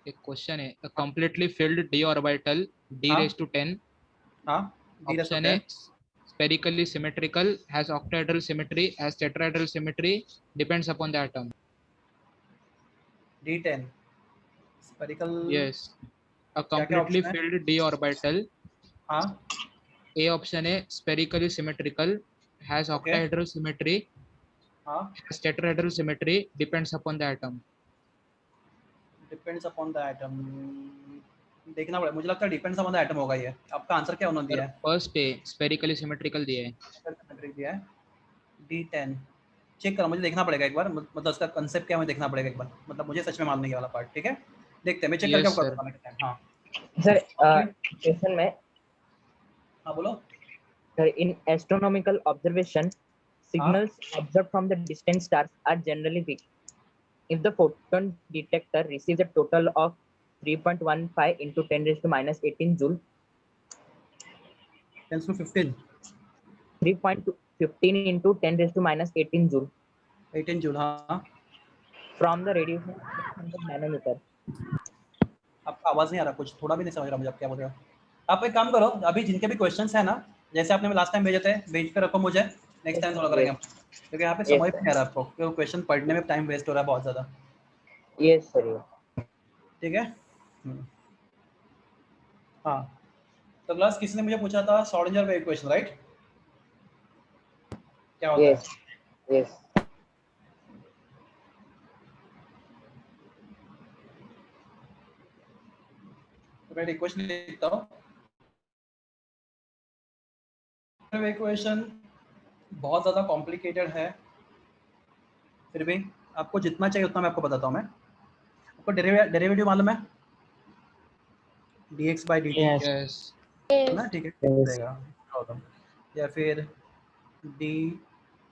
एक क्वेश्चन है, a completely filled d orbital d हाँ। raised to 10 हाँ option A spherically symmetrical, has octahedral symmetry, has tetrahedral symmetry, depends upon the atom. D10 spherical. Yes, a क्या completely option है? filled d orbital. हाँ A option A spherically symmetrical, has Okay. octahedral symmetry, हाँ has tetrahedral symmetry, depends upon the atom. Depends upon the atom. देखना पड़ेगा, मुझे लगता है depends upon the atom होगा ये। आपका आंसर क्या उन्होंने दिया है? फर्स्ट ए स्पेरिकली सिमेट्रिकल दिया है। सिमेट्रिक दिया है। D10 चेक करो, मुझे देखना पड़ेगा एक बार, मतलब उसका कांसेप्ट क्या है, मुझे देखना पड़ेगा एक बार, मतलब मुझे सच में मालूम नहीं ये वाला पार्ट। ठीक है, देखते हैं, मैं चेक करके Yes, आपको sir. बताता हूँ। हाँ सर क्वेश्चन में हाँ बोलो। Sir in astronomical observation signals observed from the distant stars are generally weak. If the photon detector receives a total of 3.15 into 10 raised to minus 18 joule, 10 to 15 3.15 into 10 raised to minus 18 joule 18 joule. हाँ from the radiation of 100 nanometer. आपका आवाज नहीं आ रहा, कुछ थोड़ा भी नहीं समझ रहा मुझे आप क्या बोल रहे हो। आप एक काम करो, अभी जिनके भी क्वेश्चंस है ना, जैसे आपने लास्ट टाइम भेजे थे, भेज कर रखो मुझे, नेक्स्ट टाइम थोड़ा करेंगे, क्योंकि यहाँ पे Yes, समझ sir. नहीं आ रहा आपको, क्योंकि क्वेश्चन पढ़ने में टाइम वेस्ट हो रहा है बहुत ज्यादा। Yes, sir. ठीक है। हाँ तो क्लास किसी ने मुझे पूछा था श्रोडिंगर वेव इक्वेशन, राइट? क्या होता Yes, है? yes. तो मैं इक्वेशन लिखता हूँ। वेव इक्वेशन बहुत ज़्यादा कॉम्प्लिकेटेड है, फिर भी आपको जितना चाहिए उतना मैं आपको बताता हूँ। मैं आपको डेरिवेटिव मालूम है, dx by dt Yes. Yes. ना? ठीक है, Yes. रहेगा प्रॉब्लम, या फिर d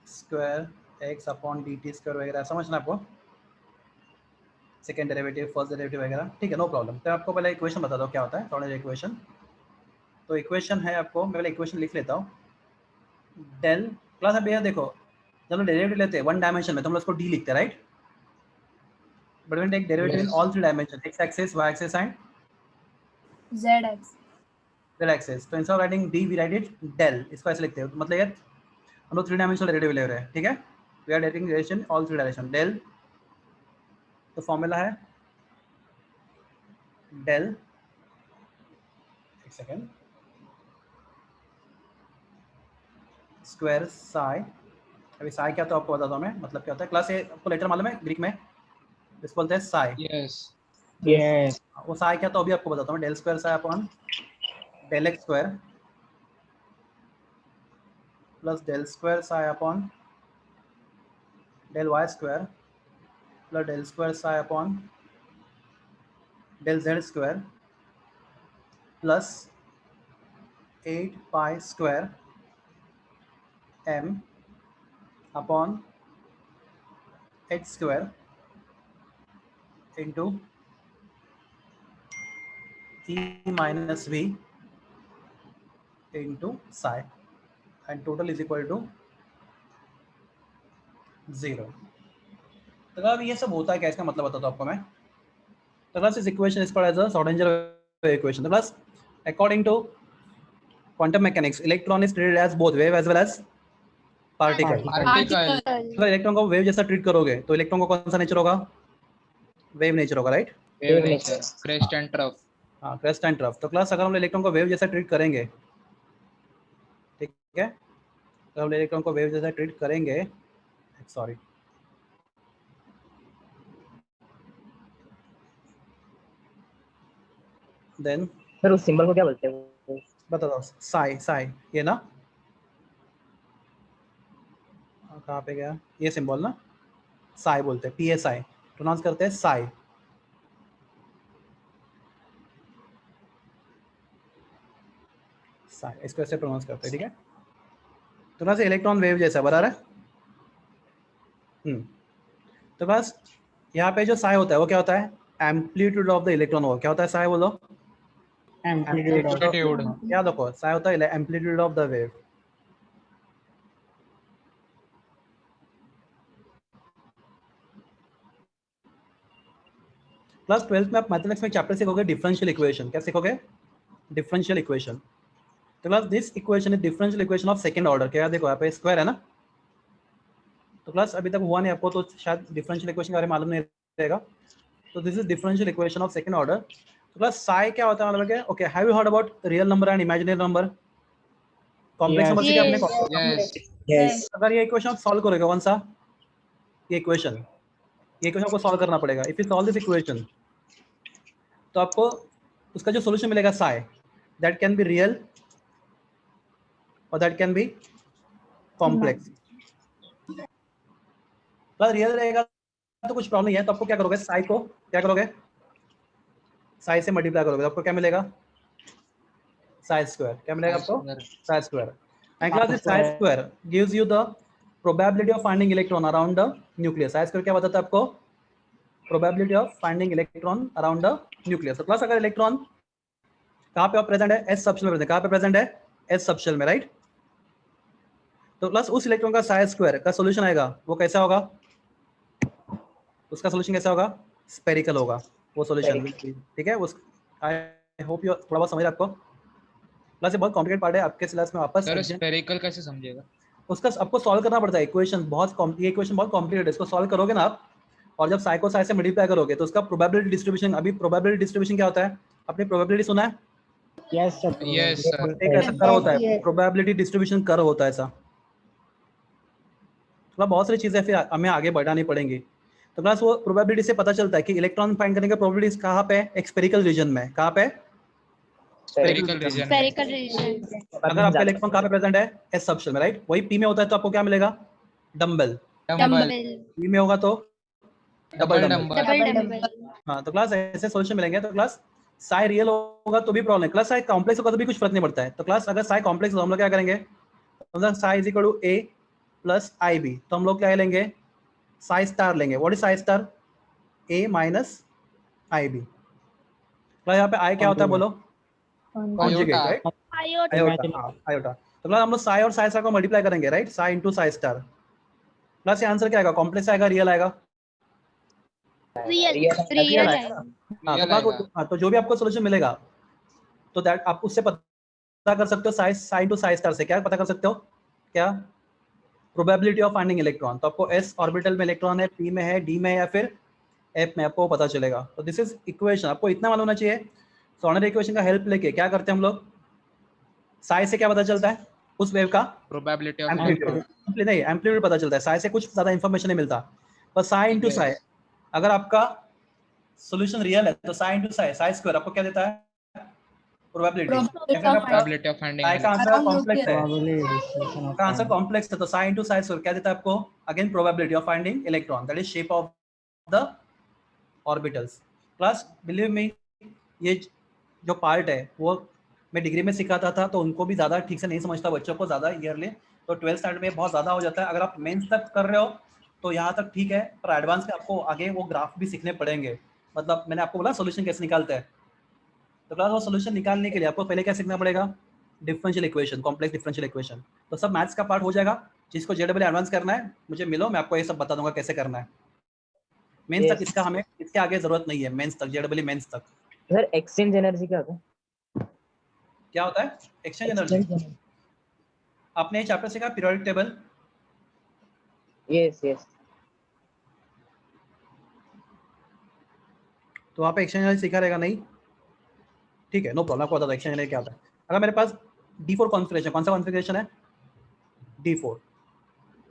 square x upon dt square वगैरह, समझना आपको, सेकेंड डेरिवेटिव, फर्स्ट डेरिवेटिव वगैरह। ठीक है, नो प्रॉब्लम। तो आपको पहले इक्वेशन बता दो क्या होता है, थोड़ा इक्वेशन। तो इक्वेशन है, आपको मैं पहले इक्वेशन लिख लेता हूँ। डेल प्लस, अब ये देखो, जब हम डेरिवेटिव लेते हैं वन डायमेंशन में तो हम उसको डी लिखते हैं, right? But when take derivative in Yes. All three dimension, X axis, Y axis and ZX. Z axis, तो instead of writing D we write it del, इसको ऐसे लिखते हैं। मतलब ये हम लोग थ्री डायमेंशनल डेरिवेटिव ले रहे हैं, ठीक है? We are derivating relation all three dimension del. तो फॉर्मूला है डेल, एक सेकेंड, स्क्वायर साई। अभी साई क्या, तो आपको बताता हूँ मैं, मतलब क्या होता है। क्लास ए आपको लेटर मालूम है ग्रीक में, इसको बोलते हैं साई। Yes. Yes. वो साई क्या, तो अभी आपको बताता हूँ। Del square psi upon del X square plus del square psi upon del Y square plus del square psi upon del Z square plus 8 pi square M upon H square into E minus V into psi, and total is equal to 0। तो अब ये सब होता है क्या, इसका मतलब बताता हूँ आपको मैं। तो बस इस equation is called as a Schrodinger equation. तो बस according to quantum mechanics, electron is treated as both wave as well as particle. Particle. अगर इलेक्ट्रॉन को वेव जैसा ट्रीट करोगे तो इलेक्ट्रॉन को कौन सा नेचर होगा? वेव नेचर होगा, right? Wave nature. Crest and trough. हाँ, क्रेस्ट एंड ट्रफ। तो क्लास अगर हम इलेक्ट्रॉन को वेव जैसा ट्रीट करेंगे, ठीक है, तो हम इलेक्ट्रॉन को वेव जैसा ट्रीट करेंगे, सॉरी, देन सर उस सिंबल को क्या बोलते हैं? बता दो। साई, साई ये ना, कहाँ पे गया ये सिंबल ना, साई बोलते हैं, PSI प्रोनाउंस करते हैं साई। साई, इसको ऐसे प्रोनाउंस करते हैं, ठीक है। तो बस इलेक्ट्रॉन वेव जैसा बना रहा है। तो बस यहाँ पे जो साई होता है वो क्या होता है, एम्पलीट्यूड ऑफ द इलेक्ट्रॉन होगा। क्या होता है साई, बोलो? Amplitude. क्या देखो, साई होता है amplitude of the wave. Class 12th में आप मैथमेटिक्स में चैप्टर सीखोगे डिफरेंशियल इक्वेशन। क्या सीखोगे? Differential equation. तो class this equation is differential equation of second order. क्या देखो यहाँ पे स्क्वायर है ना, तो क्लास अभी तक हुआ नहीं आपको, तो शायद डिफरेंशियल इक्वेशन के बारे में मालूम नहीं रहेगा। तो this is differential equation of second order. तो क्लास साई क्या होता है मतलब क्या? Okay, have you heard about real number and imaginary number? Complex number सीखे आपने? Yes. Yes. अगर ये इक्वेशन आप सॉल्व करोगे, कौन सा ये इक्वेशन आपको सॉल्व करना पड़ेगा। If you solve this equation तो आपको उसका जो सॉल्यूशन मिलेगा psi, that can be real और that can be complex. Plus real रहेगा तो कुछ प्रॉब्लम नहीं है, तो आपको क्या करोगे, साई को क्या करोगे, साई से मल्टीप्लाई करोगे, तो आपको क्या मिलेगा, साई स्क्वायर। क्या मिलेगा आपको? Sai square. And class this Sai square gives you the probability of finding electron around the nucleus. Sai square क्या बताता है आपको? Probability of finding electron around the nucleus. तो प्लस अगर इलेक्ट्रॉन कहाँ पे प्रेजेंट है, एस सबशेल में। कहाँ पे प्रेजेंट है? एस सबशेल में, राइट। तो प्लस उस इलेक्ट्रॉन का साई स्क्वायर का सॉल्यूशन आएगा, वो कैसा होगा, उसका सॉल्यूशन कैसा होगा, स्फेरिकल होगा वो सॉल्यूशन, ठीक है। उस आई होप यू थोड़ा बहुत समझ आपको। प्लस ये बहुत कॉम्प्लिकेटेड पार्ट है आपके सिलेबस में वापस। सर स्फेरिकल कैसे समझेगा? उसका आपको सॉल्व करना पड़ता है इक्वेशन, ये इक्वेशन बहुत कॉम्प्लिकेटेड है। इसको सॉल्व करोगे ना आप, और जब साई को साई से मल्टीप्लाई करोगे तो उसका प्रोबेबिलिटी डिस्ट्रीब्यूशन, अभी प्रोबेबिलिटी डिस्ट्रीब्यूशन क्या होता है, आपने प्रोबेबिलिटी सुना है? Yes sir. एक ऐसा कर्व होता है, प्रोबेबिलिटी डिस्ट्रीब्यूशन कर्व होता है ऐसा। मतलब बहुत सारी चीजें फिर हमें आगे बढ़ानी पड़ेंगी। तो क्लास वो प्रोबेबिलिटी से पता चलता है कि इलेक्ट्रॉन फाइंड करने का प्रोबेबिलिटी कहाँ पे है, स्फेरिकल रीजन में। कहाँ पे? Spherical region. Spherical region. अगर आपका इलेक्ट्रॉन कहाँ पे प्रेजेंट है, एस सबशेल में, राइट। वही पी में होता है तो आपको क्या मिलेगा, डंबल। Dumbbell. पी में होगा तो double Double dumbbell. dumbbell. Double dumbbell. हाँ, तो क्लास ऐसे सॉल्यूशन मिलेंगे। तो क्लास साई रियल होगा तो भी प्रॉब्लम है, क्लास साई कॉम्प्लेक्स होगा तो भी कुछ फर्क नहीं पड़ता है। तो क्लास अगर साई कॉम्प्लेक्स हो, हम लोग क्या करेंगे, मतलब psi is equal to A plus I B, तो हम लोग क्या लेंगे, साई स्टार लेंगे। What is psi star? A minus I B. Class यहाँ पे आई क्या होता है, बोलो? Conjugate, right. Iota. आयोटा, हाँ आयोटा। तो क्लास हम लोग साई और साई स्टार को मल्टीप्लाई करेंगे, right, psi into psi star. Plus ये आंसर क्या आएगा, कॉम्प्लेक्स आएगा, रियल आएगा? Real. Real Real. आएगा। हाँ, Real तो आएगा. हाँ, तो जो भी आपको सोल्यूशन मिलेगा तो दैट आप उससे पता कर सकते हो, साई टू साई स्टार से क्या पता कर सकते हो, क्या प्रोबेबिलिटी ऑफ फाइंडिंग इलेक्ट्रॉन। तो आपको एस ऑर्बिटल में इलेक्ट्रॉन है, पी में है, डी में या फिर एफ में, आपको पता चलेगा। तो दिस इज इक्वेशन, आपको इतना मालूम होना चाहिए। सॉर्डर इक्वेशन का हेल्प लेके क्या करते हैं हम लोग, साई से क्या पता चलता है, उस वेव का Probability of एम्पलीट्यूड, नहीं एम्पलीट्यूड पता चलता है, साई से कुछ ज्यादा इंफॉर्मेशन नहीं मिलता। पर साई इंटू साई, अगर आपका सॉल्यूशन रियल है तो साई इंटू साई, साई स्क्वायर आपको क्या देता है, probability. probability of finding Sai का electron. आंसर कॉम्प्लेक्स है, का आंसर कॉम्प्लेक्स है, तो साई इंटू साई स्क्वायर क्या देता है आपको, again probability of finding electron, that is shape of the orbitals. Plus believe me, ये जो पार्ट है वो मैं डिग्री में सिखाता था, तो उनको भी ज़्यादा ठीक से नहीं समझता बच्चों को ज़्यादा ईयरली, तो 12th स्टैंडर्ड में बहुत ज़्यादा हो जाता है। अगर आप मेंस तक कर रहे हो तो यहाँ तक ठीक है, पर एडवांस में आपको आगे वो ग्राफ भी सीखने पड़ेंगे। मतलब मैंने आपको बोला सोल्यूशन कैसे निकालते हैं, तो क्लास वो सोल्यूशन निकालने के लिए आपको पहले क्या सीखना पड़ेगा, differential equation, complex differential equation. तो सब मैथ्स का पार्ट हो जाएगा। जिसको जेडब्ल्यू एडवांस करना है मुझे मिलो, मैं आपको ये सब बता दूंगा कैसे करना है। मेंस तक इसका हमें इसके आगे जरूरत नहीं है, मेंस तक, जेडब्ल्यू मेंस तक। सर एक्सचेंज एनर्जी क्या होता है? क्या होता है एक्सचेंज एनर्जी? आपने ये चैप्टर सीखा पीरियोडिक टेबल? Yes yes. तो वहाँ पे एक्सचेंज एनर्जी सीखा रहेगा नहीं, ठीक है, नो प्रॉब्लम। आपको बता दो एक्सचेंज एनर्जी क्या होता है। अगर मेरे पास D4 कॉन्फ़िगरेशन, कौन सा कॉन्फ़िगरेशन है, D4,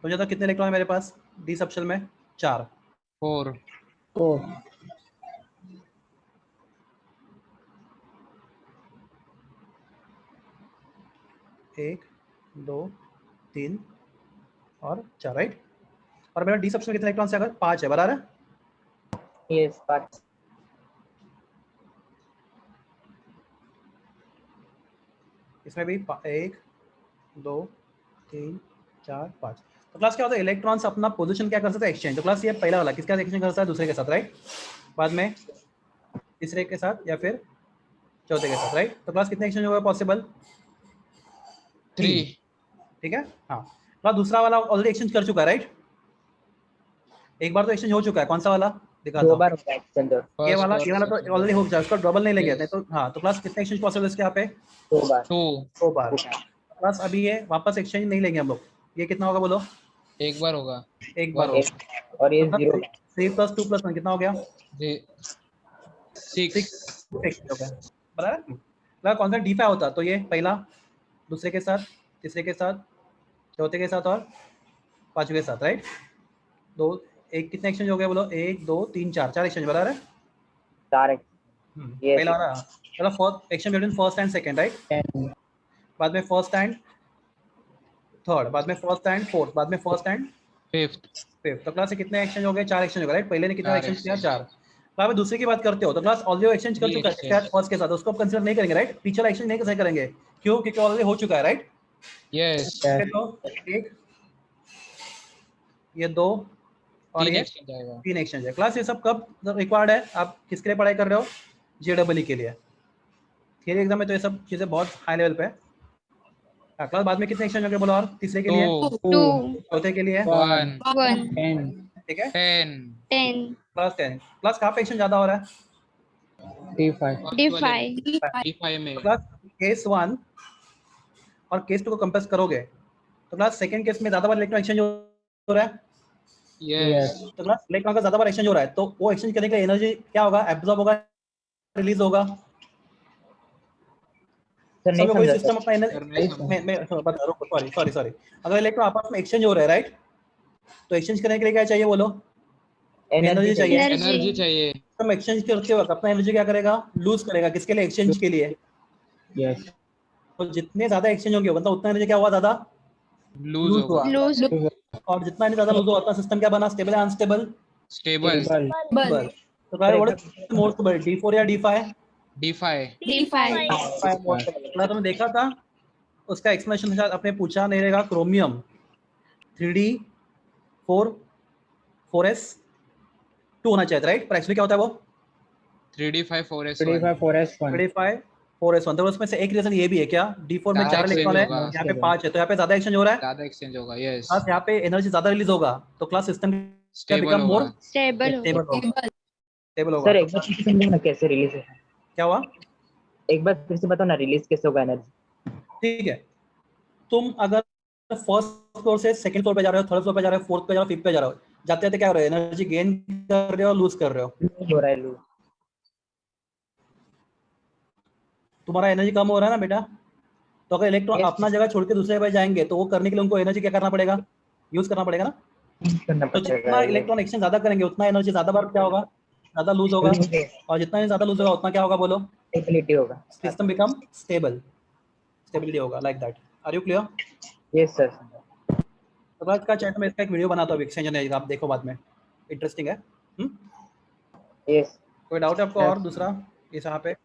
तो ज्यादा कितने इलेक्ट्रॉन है मेरे पास, डी सबशेल में 4। 4. 1 2 3 और 4, राइट। और मेरा डी सबशेल में कितने इलेक्ट्रॉन है, अगर 5 है, बराबर है। यस 5। 1 इसमें भी 1 2 3 4 5। तो क्लास क्या होता है, इलेक्ट्रॉन्स अपना पोजीशन क्या कर सकते हैं, एक्सचेंज। तो क्लास ये पहला वाला किसका एक्सचेंज कर सकता है, दूसरे के साथ, राइट। बाद में तीसरे के साथ या फिर चौथे के साथ, राइट। तो क्लास कितने एक्सचेंज होगा पॉसिबल, 3 ठीक है। हाँ, क्लास दूसरा वाला ऑलरेडी एक्सचेंज कर चुका है, राइट। एक बार तो एक्सचेंज हो चुका है, कौन सा वाला दिखाता दो हूँ। बार होता है एक्सचेंज और ये वाला फर्स्ट और तो ऑलरेडी हो गया, उसका डबल नहीं लेंगे। Yes. तो हाँ, तो क्लास कितने एक्सचेंज पॉसिबल है इसके यहाँ पे, 2 बार। 2 2 बार। क्लास अभी ये वापस एक्सचेंज नहीं लेंगे हम लोग। ये कितना होगा बोलो, एक बार होगा, एक बार 1 होगा। और ये मतलब 0 3 + 2 + 1 कितना हो गया, 6 6 हो गया, बराबर। अगर कौन सा D5 होता तो ये पहला, दूसरे के साथ, तीसरे के साथ, चौथे के साथ और पांचवे के साथ, राइट। दो एक कितने एक्सचेंज हो गए बोलो, 1 2 3 4 4 एक्सचेंज, बराबर है। 4 Yes. पहला रहा, चलो first exchange between first and second, right. बाद में फर्स्ट एंड थर्ड, बाद में फर्स्ट एंड फोर्थ, बाद में फर्स्ट एंड 5th फिफ्थ। तो क्लास से कितने एक्सचेंज हो गए, 4 एक्सचेंज हो गए, राइट। पहले ने कितना 4 एक्सचेंज किया, exchange. 4। तो आप दूसरे की बात करते हो तो क्लास ऑलरेडी एक्सचेंज कर चुका है इसके साथ, फर्स्ट के साथ, उसको आप कंसीडर नहीं करेंगे, राइट। पीछे वाला एक्सचेंज नहीं करेंगे, क्यों, क्योंकि ऑलरेडी हो चुका है, राइट। Yes. तो एक, ये 2 और 3 ये exchange आएगा। 3 एक्सचेंज है। क्लास ये सब कब रिक्वायर्ड है, आप किसके लिए पढ़ाई कर रहे हो, JEE के लिए। थियरी एग्जाम में तो ये सब चीजें बहुत हाई लेवल पे है। क्लास बाद में कितने एक्सचेंज हो गए बोलो, और तीसरे के लिए, 2 चौथे के लिए, 1 1 ठीक है। 10 10 क्लास 10, क्लास कहाँ पे एक्सचेंज ज्यादा हो रहा है, D5 D5 में। क्लास केस 1 और केस 2 को कंपेयर करोगे तो क्लास सेकंड केस में ज्यादा बार इलेक्ट्रॉन एक्सचेंज हो रहा है। Yes. तो क्लास इलेक्ट्रॉन का ज्यादा बार एक्सचेंज हो रहा है, तो वो एक्सचेंज करने का एनर्जी क्या होगा, एब्जॉर्ब होगा, रिलीज होगा। सर नहीं सब कोई समझा सिस्टम सर। अपना सर नहीं समझा। मैं बता रुको, सॉरी। अगर इलेक्ट्रॉन आपस में एक्सचेंज हो रहा है, राइट, तो एक्सचेंज करने के लिए क्या चाहिए बोलो, एनर्जी चाहिए। Energy. एनर्जी चाहिए। हम एक्सचेंज करते वक्त अपना एनर्जी क्या करेगा, लूज करेगा, किसके लिए, एक्सचेंज के लिए। तो जितने ज्यादा एक्सचेंज होंगे मतलब उतना एनर्जी क्या हुआ, ज्यादा लूज लूज होगा। हुआ। Lose. और जितना एनर्जी ज्यादा लूज हुआ उतना सिस्टम क्या बना, स्टेबल या अनस्टेबल, स्टेबल। Ball. तो क्या what is more stable, D4 या D5, D5 D5. मतलब तुमने देखा था उसका एक्सप्लेनेशन शायद आपने पूछा नहीं रहेगा, क्रोमियम 3D4 4s2 होना चाहिए, राइट। पर एक्चुअली क्या होता है वो 3D5 4s1 3D5 4s1। तो उसमें से एक रीजन ये भी है क्या, D4 में 4 ज्यादा इलेक्ट्रॉन है, exchange होगा। यहाँ पे 5 है, तो यहाँ पे ज्यादा एक्सचेंज हो रहा है, ज्यादा एक्सचेंज होगा। यस। क्लास यहाँ पे एनर्जी ज्यादा रिलीज होगा, तो क्लास सिस्टम क्या स्टेबल बिकम मोर होगा। Stable. स्टेबल होगा। सर एक बार फिर से समझो ना कैसे रिलीज है। क्या हुआ, एक बार फिर से बताओ ना रिलीज कैसे होगा एनर्जी। ठीक है। तुम अगर फर्स्ट फ्लोर से सेकंड फ्लोर पे जा रहे हो, थर्ड फ्लोर पे जा रहे हो, फोर्थ पे जा रहे हो, फिफ्थ पे जा रहे हो, जाते जाते क्या कर रहे हो, एनर्जी गेन कर रहे हो, लूज कर रहे हो। हो रहा है लूज। तुम्हारा एनर्जी कम हो रहा है ना बेटा। तो अगर इलेक्ट्रॉन Yes. अपना जगह छोड़ के दूसरे जगह जाएंगे तो वो करने के लिए उनको एनर्जी क्या करना पड़ेगा, यूज करना पड़ेगा ना। करना तो जितना इलेक्ट्रॉन एक्सचेंज ज्यादा करेंगे उतना एनर्जी ज्यादा बार क्या होगा, ज्यादा लूज होगा, और जितना ज्यादा लूज होगा उतना क्या होगा बोलो, स्टेबिलिटी होगा। सिस्टम बिकम स्टेबिलिटी होगा, like that. Are you clear. Yes sir. तो आज का चैट में इसका एक वीडियो बनाता हूँ एक्सचेंज एनर्जी, आप देखो बाद में, इंटरेस्टिंग है। यस कोई डाउट है आपको, और दूसरा इस यहाँ पे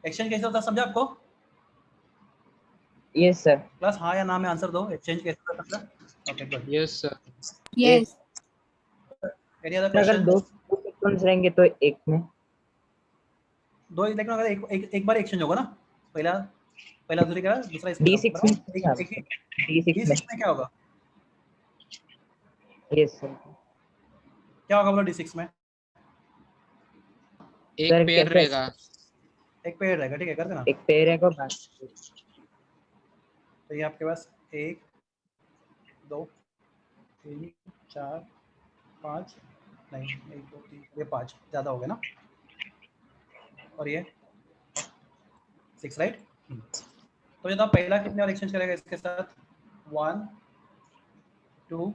एक्सचेंज कैसे होता है समझा आपको, यस सर। प्लस हाँ या ना में आंसर दो, एक्सचेंज कैसे होता है। Okay good. Yes sir. Yes. Any other अगर क्वेश्चन। दो इलेक्ट्रॉन्स रहेंगे तो एक में दो इलेक्ट्रॉन अगर एक बार एक्सचेंज होगा ना, पहला दूसरे का दूसरा इसमें D6 में D6 में क्या होगा, यस सर। क्या होगा बोलो D6 में, एक सर, पेयर कैसे? रहेगा। एक पेयर रहेगा, ठीक है, कर देना। एक पेयर है को बस। तो ये आपके पास 1 2 3 4 5 नहीं 1 2 3 ये 5 ज्यादा हो गया ना, और ये 6, राइट। तो ये तो पहला कितने और एक्सचेंज करेगा इसके साथ, 1 2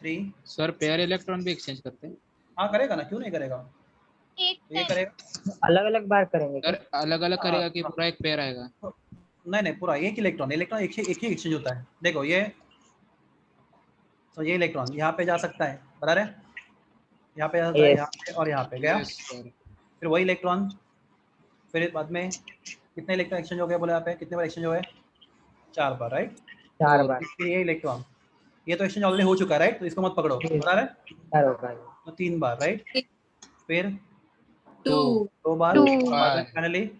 3, सर पेयर इलेक्ट्रॉन भी एक्सचेंज करते हैं। हाँ करेगा ना, क्यों नहीं करेगा, एक ये करेगा। अलग अलग बार करेंगे सर क्या? अलग अलग करेगा कि पूरा एक पेयर आएगा। नहीं पूरा एक इलेक्ट्रॉन एक ही एक्सचेंज होता है। देखो ये, तो ये इलेक्ट्रॉन यहाँ पे जा सकता है, बराबर है, यहाँ पे जा सकता है, Yes. यहाँ पे और यहाँ पे गया, यस सर। फिर वही इलेक्ट्रॉन फिर बाद में कितने इलेक्ट्रॉन एक्सचेंज हो गए बोले यहाँ पे, कितने बार एक्सचेंज हुए? 4 बार, राइट? 4 बार। फिर ये इलेक्ट्रॉन, ये तो एक्सचेंज ऑलरेडी हो चुका है, राइट? तो इसको मत पकड़ो, बता रहे? 4 बार। तो 3 बार, राइट? फिर 2 2 बार, Two. और फाइनली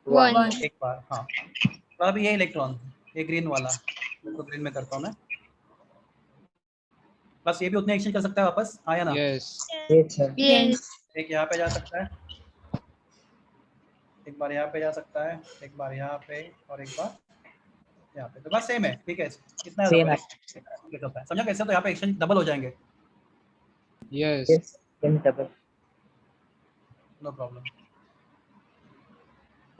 1. 1 बार। हाँ, तो अभी ये इलेक्ट्रॉन, ये ग्रीन वाला, तो ग्रीन में करता हूँ मैं, बस ये भी उतने एक्सचेंज कर सकता है वापस, हाँ या ना? Yes. Yes, sir. Yes. एक यहाँ पे जा सकता है, एक बार यहाँ पे जा सकता है, एक बार यहाँ पे, और एक बार यहाँ पे, तो बस सेम है, ठीक है? कितना है? Same है। समझा कैसे? तो यहाँ पे एक्सचेंज डबल हो जाएंगे, Yes. Yes, same double. No problem.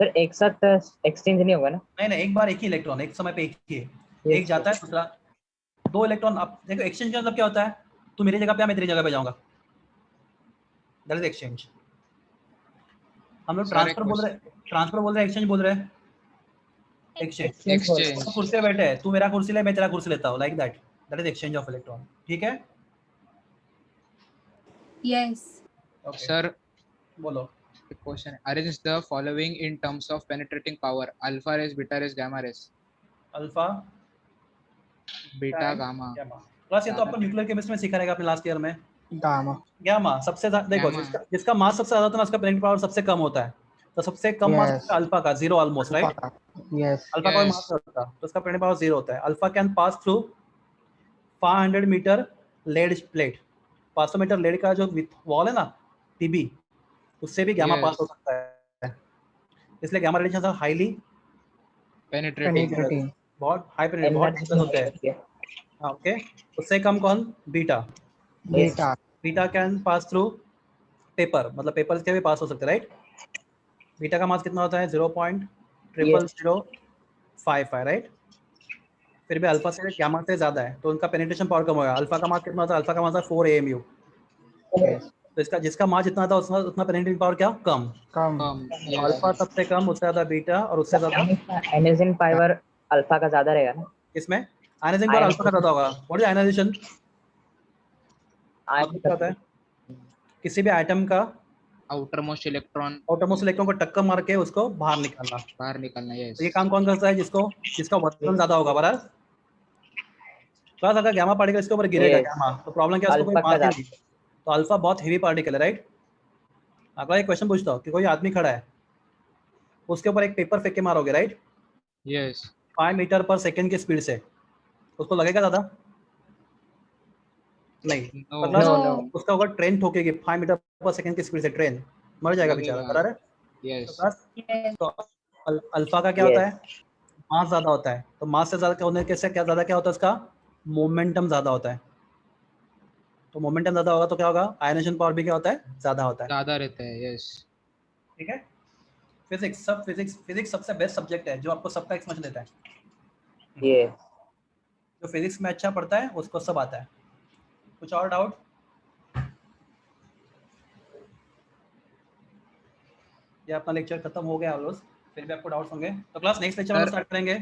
Sir एक साथ एक्सचेंज नहीं होगा ना? नहीं, एक बार एक ही इलेक्ट्रॉन, एक समय पे एक ही है, Yes, एक जाता है, दूसरा 2 इलेक्ट्रॉन। आप देखो एक्सचेंज का मतलब क्या होता है, तू मेरी जगह पे, मैं तेरी जगह पे जाऊंगा, दैट इज एक्सचेंज। हम लोग Sir, ट्रांसफर एक बोल रहे, एक्सचेंज बोल रहे हैं, एक्सचेंज। Exchange. तो कुर्सी पे बैठे हैं, तू मेरा कुर्सी ले, मैं तेरा कुर्सी लेता हूँ, like that is exchange of electron, ठीक है? Yes. ओके, Sir, बोलो। a question. Arrange the following in terms of penetrating power: alpha rays, beta rays, gamma rays. Alpha, Beta, gamma. Plus ये तो आपको न्यूक्लियर केमिस्ट्री में सिखा रहेगा अपने लास्ट ईयर में। गामा गामा सबसे देखो, Gamma. जिसका मास सबसे ज्यादा होता है ना, उसका पेनिट्रेटिंग पावर सबसे कम होता है, तो सबसे कम मास Yes. अल्फा का 0 ऑलमोस्ट, राइट? यस अल्फा का Yes. मास होता है, तो उसका पेनिट्रेटिंग पावर 0 होता है। Alpha can pass through 500 metre lead plate, 500 metre lead का जो वॉल है ना, टीबी, उससे भी गामा Yes. पास हो सकता है, इसलिए gamma radiation are highly Penetrating. बहुत हाई पेनिट्रेटिंग, बहुत Energy डेंजरस होते हैं। होती है। हाँ, ओके। उससे कम कौन? Beta. Beta beta can pass through paper, मतलब पेपर के भी पास हो सकते हैं, राइट? बीटा का मास कितना होता है? 0.0055, राइट? फिर भी अल्फा से गामा से ज्यादा है, तो उनका पेनिट्रेशन पावर कम होगा। अल्फा का मास कितना होता है? अल्फा का मास है 4 AMU, तो इसका जिसका मास जितना था उतना पेनिट्रेटिंग पावर क्या? कम। कम Yes. अल्फा सबसे कम, उससे ज्यादा बीटा, और उससे ज्यादा एनालिसिस पावर अल्फा का ज्यादा रहेगा ना? इसमें आयनाइजिंग पावर अल्फा का ज्यादा होगा। What is ionisation? क्या होता है? किसी भी एटम का Outermost electron आउटरमोस्ट इलेक्ट्रॉन को टक्कर मार के उसको बाहर निकालना। बाहर निकालना. Yes. तो ये काम कौन करता है? जिसका वर्तन ज्यादा होगा, बराबर? प्लस अगर गामा पार्टिकल इसके ऊपर गिरेगा Yes. गामा, तो प्रॉब्लम क्या है? उसको कोई अल्फा का मार ज्यादा। नहीं, तो अल्फा बहुत हेवी पार्टिकल है, राइट? अगला एक क्वेश्चन पूछता हूँ कि कोई आदमी खड़ा है, उसके ऊपर एक पेपर फेंक के मारोगे, राइट? Yes. 5 मीटर पर सेकंड की स्पीड से, उसको लगेगा ज्यादा? नहीं। No. मतलब No. उसका अगर ट्रेन ठोकेगी 5 मीटर पर सेकंड की स्पीड से, ट्रेन मर जाएगा बेचारा, लगेगा. बराबर है? Yes. तो प्लस Yes. तो अल्फा का क्या Yes. होता है? मास ज्यादा होता है, तो मास से ज्यादा होने के से क्या ज्यादा क्या होता है? उसका मोमेंटम ज्यादा होता है, तो मोमेंटम ज्यादा होगा तो क्या होगा? आयनाइजेशन पावर भी क्या होता है? ज्यादा होता है, ज़्यादा रहता है. Yes. ठीक है? फिजिक्स सबसे बेस्ट सब्जेक्ट है जो आपको सबका समझ लेता है। ये जो फिजिक्स में अच्छा पढ़ता है उसको सब आता है। कुछ और डाउट? ये अपना लेक्चर खत्म हो गया ऑलमोस्ट, फिर भी आपको डाउट्स होंगे, तो क्लास नेक्स्ट लेक्चर में Sir. स्टार्ट करेंगे।